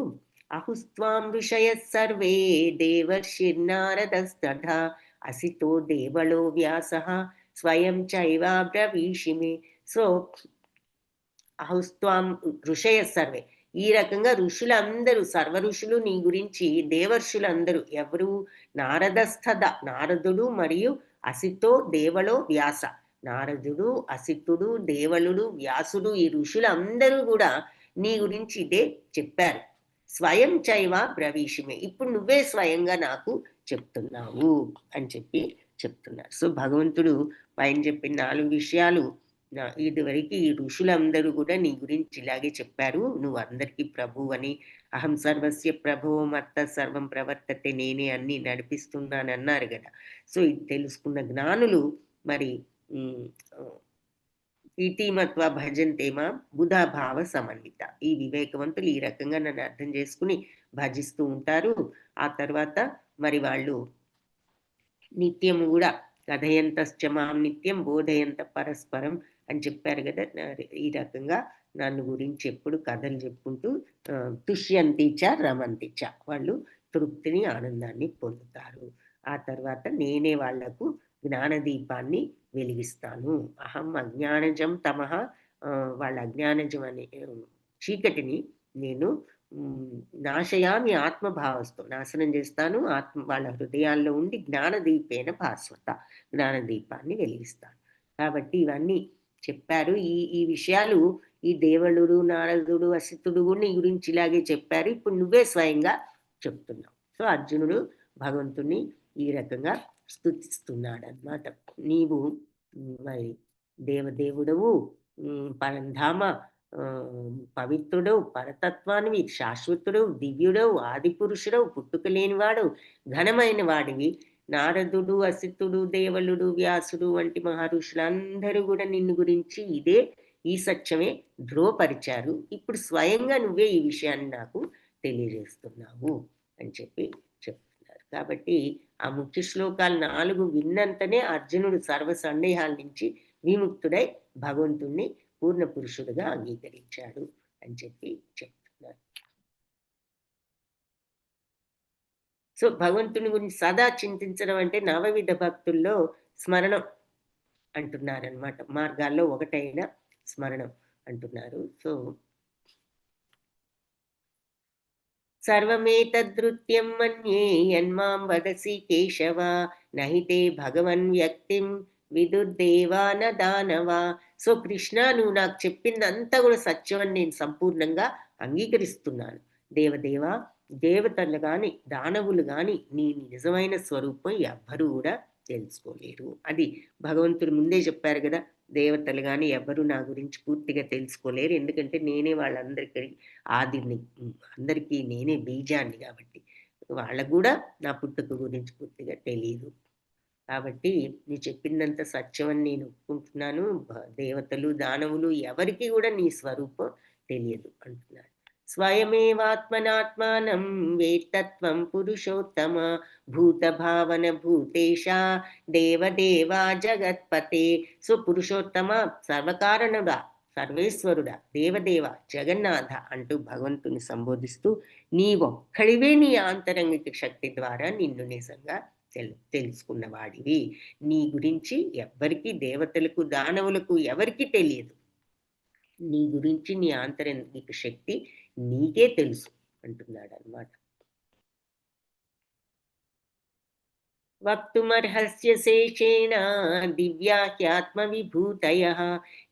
అహుస్త్వాం ఋషయ సర్వే దేవర్షిర్నారదస్తథా అసితో దేవలో వ్యాసః స్వయం చైవాబ్రవీషిమే. సో అహుస్త్వాం ఋషయ సర్వే, ఈ రకంగా ఋషులందరూ సర్వ ఋషులు నీ గురించి, దేవర్షులందరూ ఎవరు? నారదుడు మరియు అసితో దేవలో వ్యాస. నారదుడు, అసితుడు, దేవలుడు, వ్యాసుడు ఈ ఋషులందరూ కూడా నీ గురించి ఇదే చెప్పారు. స్వయం చైవ బ్రవీషిమే, ఇప్పుడు నువ్వే స్వయంగా నాకు చెప్తున్నావు అని చెప్తున్నారు. సో భగవంతుడు పైన చెప్పిన 4 విషయాలు ఇదివరకు ఈ ఋషులందరూ కూడా నీ గురించి ఇలాగే చెప్పారు, నువ్వు అందరికీ ప్రభు అని. అహం సర్వస్య ప్రభువు మత్త సర్వం ప్రవర్తతే, నేనే అన్ని నడిపిస్తున్నాను అన్నారు కదా. సో ఇది తెలుసుకున్న జ్ఞానులు మరి ఇతిమత్వ భజంతేమా బుధా భావ సమన్విత, ఈ వివేకవంతులు ఈ రకంగా నన్ను అర్థం చేసుకుని భజిస్తూ ఉంటారు. ఆ తర్వాత మరి వాళ్ళు నిత్యము కూడా కథయంతశ్చ మాం నిత్యం బోధయంత పరస్పరం అని చెప్పారు కదా. ఈ రకంగా నన్ను గురించి ఎప్పుడు కథలు చెప్పుకుంటూ తుష్యంతిచ రమంతిచ, వాళ్ళు తృప్తిని ఆనందాన్ని పొందుతారు. ఆ తర్వాత నేనే వాళ్లకు జ్ఞానదీపాన్ని వెలిగిస్తాను. అహం అజ్ఞానజం తమః, వాళ్ళ అజ్ఞానజం అనే చీకటిని నేను నాశయామి ఆత్మభావస్థతో నాశనం చేస్తాను. వాళ్ళ హృదయాల్లో ఉండి జ్ఞానదీపేన భాస్వత, జ్ఞానదీపాన్ని వెలిగిస్తాను. కాబట్టి ఇవన్నీ చెప్పారు. ఈ ఈ విషయాలు ఈ దేవలుడు, నారదుడు, వశిష్ఠుడు కూడా నీ గురించి ఇలాగే చెప్పారు. ఇప్పుడు నువ్వే స్వయంగా చెప్తున్నావు. సో అర్జునుడు భగవంతుని ఈ రకంగా స్తుతిస్తున్నాడన్నమాట. నీవు మరి దేవదేవుడవు, పరంధామ, పవిత్రుడవు, పరతత్వానివి, శాశ్వతుడవు, దివ్యుడవు, ఆది పురుషుడవు, పుట్టుక లేనివాడవు, ఘనమైన వాడివి. నారదుడు, వశిష్ఠుడు, దేవలుడు, వ్యాసుడు వంటి మహర్షులందరూ కూడా నిన్ను గురించి ఈ సత్యమే ధ్రువపరిచారు. ఇప్పుడు స్వయంగా నువ్వే ఈ విషయాన్ని నాకు తెలియజేస్తున్నావు అని చెప్పి చెప్తున్నారు. కాబట్టి ఆ ముఖ్య శ్లోకాలు 4 విన్నంతనే అర్జునుడు సర్వ సందేహాల నుంచి విముక్తుడై భగవంతుణ్ణి పూర్ణ పురుషుడుగా అంగీకరించాడు అని చెప్పి చెప్తున్నారు. సో భగవంతుని గురించి సదా చింతించడం అంటే నవవిధ భక్తుల్లో స్మరణం అంటున్నారనమాట. మార్గాల్లో ఒకటైన స్మరణం అంటున్నారు. సో సర్వమేతదృత్యం మన్యే యన్మాం వదసి కేశవ నహితే భగవన్ వ్యక్తిం విదుర్దేవాన దానవా. సో కృష్ణ, నువ్వు నాకు చెప్పిందంతా కూడా సత్యం అని నేను సంపూర్ణంగా అంగీకరిస్తున్నాను. దేవదేవ, దేవతలు గాని దానవులు గాని నీ నిజమైన స్వరూపం ఎవ్వరూ కూడా తెలుసుకోలేరు. అది భగవంతుడు ముందే చెప్పారు కదా, దేవతలు గాని ఎవ్వరూ నా గురించి పూర్తిగా తెలుసుకోలేరు. ఎందుకంటే నేనే వాళ్ళందరికీ ఆదిని, అందరికీ నేనే బీజాన్ని. కాబట్టి వాళ్ళకు కూడా నా పుట్టుక గురించి పూర్తిగా తెలియదు. కాబట్టి నీ చెప్పిందంత సత్యం అని నేను ఒప్పుకుంటున్నాను. దేవతలు, దానవులు ఎవరికి కూడా నీ స్వరూపం తెలియదు అంటున్నాడు. స్వయమేవాత్మనాత్మానం వేత్తత్వం పురుషోత్తమ భూత భావన భూతేశ దేవదేవా జగత్పతే. సో పురుషోత్తమ, సర్వకారణుడా, సర్వేశ్వరుడా, దేవదేవ, జగన్నాథ అంటూ భగవంతుని సంబోధిస్తూ నీ ఒక్కడివే నీ ఆంతరంగిక శక్తి ద్వారా నిన్ను నిజంగా తెలుసుకున్నవాడివి. నీ గురించి ఎవ్వరికి, దేవతలకు, దానవులకు ఎవరికి తెలియదు. నీ గురించి నీ ఆంతరంగిక శక్తి నీకే తెలుసు అంటున్నాడు అన్నమాట. వక్తుమర్హస్య శేషేణ దివ్యాహ్యాత్మవిభూతయః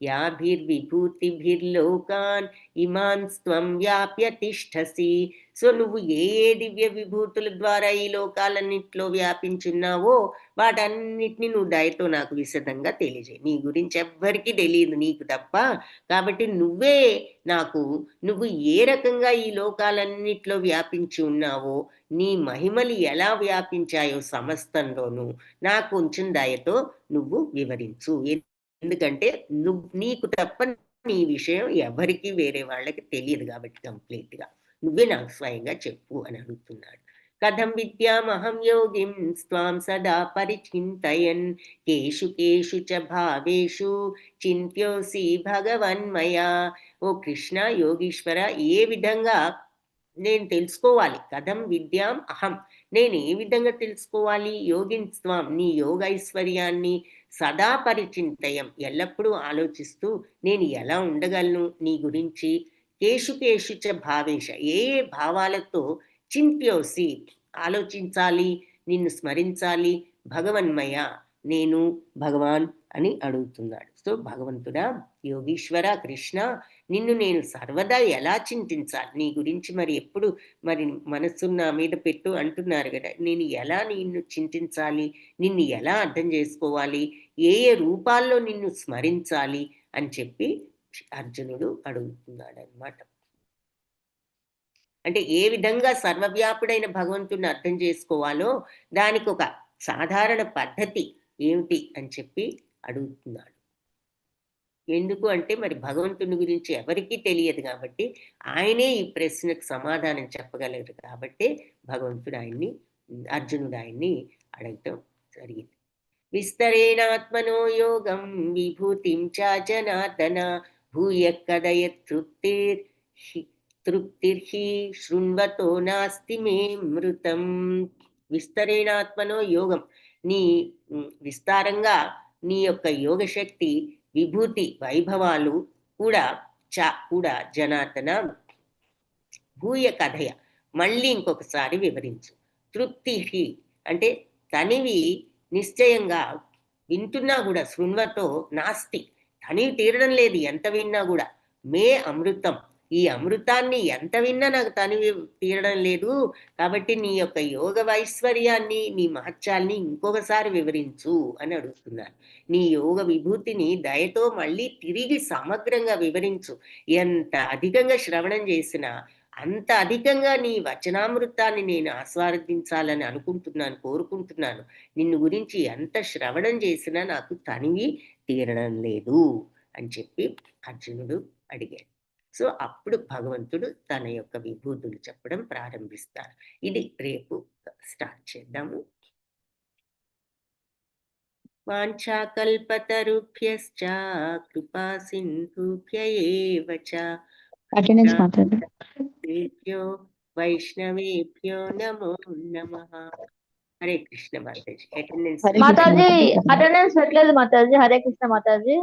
యాభిర్విభూతిభిర్లోకాన్ ఇమాన్ త్వం వ్యాప్య తిష్టసి. సో నువ్వు ఏ దివ్య విభూతుల ద్వారా ఈ లోకాలన్నింటిలో వ్యాపించున్నావో వాటన్నిటిని నువ్వు దయతో నాకు విశదంగా తెలియజేయి. నీ గురించి ఎవ్వరికీ తెలియదు, నీకు తప్ప. కాబట్టి నువ్వు ఏ రకంగా ఈ లోకాలన్నిటిలో వ్యాపించి ఉన్నావో, నీ మహిమలు ఎలా వ్యాపించాయో సమస్తంలోనూ నాకు కొంచెం దయతో నువ్వు వివరించు. ఎందుకంటే నీకు తప్ప నీ విషయం ఎవరికి వేరే వాళ్ళకి తెలియదు. కాబట్టి కంప్లీట్ గా నువ్వే నాకు స్వయంగా చెప్పు అని అడుగుతున్నాడు. కథం విద్యామహం యోగిం స్వాం సదా పరిచింతయన్ కేషు కేషు చ భావేషు చింత్యోసి భగవన్మయా. ఓ కృష్ణ, యోగీశ్వర, ఏ విధంగా నేను తెలుసుకోవాలి? కథం విద్యాం అహం, నేను ఏ విధంగా తెలుసుకోవాలి? యోగిన్ స్వాం, నీ యోగైశ్వర్యాన్ని సదా పరిచింతయం, ఎల్లప్పుడూ ఆలోచిస్తూ నేను ఎలా ఉండగలను నీ గురించి. కేషు కేషు చ భావేష, ఏ ఏ భావాలతో చింత్యోసి ఆలోచించాలి, నిన్ను స్మరించాలి. భగవన్మయ, నేను భగవాన్ అని అడుగుతున్నాడు. సో భగవంతుడా, యోగీశ్వర, కృష్ణ, నిన్ను నేను సర్వదా ఎలా చింతించాలి? నీ గురించి మరి ఎప్పుడు మరి మనస్సు నా మీద పెట్టు అంటున్నారు కదా, నేను ఎలా నిన్ను చింతించాలి, నిన్ను ఎలా అర్థం చేసుకోవాలి, ఏ ఏ రూపాల్లో నిన్ను స్మరించాలి అని చెప్పి అర్జునుడు అడుగుతున్నాడు అన్నమాట. అంటే ఏ విధంగా సర్వవ్యాపుడైన భగవంతుడిని అర్థం చేసుకోవాలో దానికి ఒక సాధారణ పద్ధతి ఏమిటి అని చెప్పి అడుగుతున్నాడు. ఎందుకు అంటే మరి భగవంతుని గురించి ఎవరికీ తెలియదు కాబట్టి ఆయనే ఈ ప్రశ్నకు సమాధానం చెప్పగలరు. కాబట్టి భగవంతుడు అర్జునుడు ఆయన్ని అడగటం జరిగింది. విస్తరేణాత్మనో యోగం విభూతిం చ జనార్దన భూయ కదయ తృప్తిర్హి శృణ్వతో నాస్తి మే మృతం. విస్తరేణాత్మనో యోగం, నీ విస్తారంగా నీ యొక్క యోగశక్తి, విభూతి, వైభవాలు కూడా జనార్దన భూయ కథయ, మళ్ళీ ఇంకొకసారి వివరించు. తృప్తిహి అంటే తనివి నిశ్చయంగా వింటున్నా కూడా శృణ్వతో నాస్తి తనివి తీరడం లేదు ఎంత విన్నా కూడా. మే అమృతం, ఈ అమృతాన్ని ఎంత విన్నా నాకు తనివి తీరడం లేదు. కాబట్టి నీ యొక్క యోగ వైశ్వర్యాన్ని, నీ మహత్యాల్ని ఇంకొకసారి వివరించు అని అడుగుతున్నారు. నీ యోగ విభూతిని దయతో మళ్ళీ తిరిగి సమగ్రంగా వివరించు. ఎంత అధికంగా శ్రవణం చేసినా అంత అధికంగా నీ వచనామృతాన్ని నేను ఆస్వాదించాలని అనుకుంటున్నాను, కోరుకుంటున్నాను. నిన్ను గురించి ఎంత శ్రవణం చేసినా నాకు తనివి తీరడం లేదు అని చెప్పి అర్జునుడు అడిగాడు. సో అప్పుడు భగవంతుడు తన యొక్క విభూతులు చెప్పడం ప్రారంభిస్తారు. ఇది రేపు స్టార్ట్ చేద్దాము. వాంఛాకల్పతరుభ్యశ్చ కృపా సింధుభ్య ఏవ చ అటెండెన్స్ మాట్లాడు. దేభ్యో వైష్ణవేభ్యో నమో నమః. హరే కృష్ణ మాతాజీ. అటెండెన్స్ హరే మాతాజీ అటెండెన్స్ పెట్టలేదు మాతాజీ. హరే కృష్ణ మాతాజీ.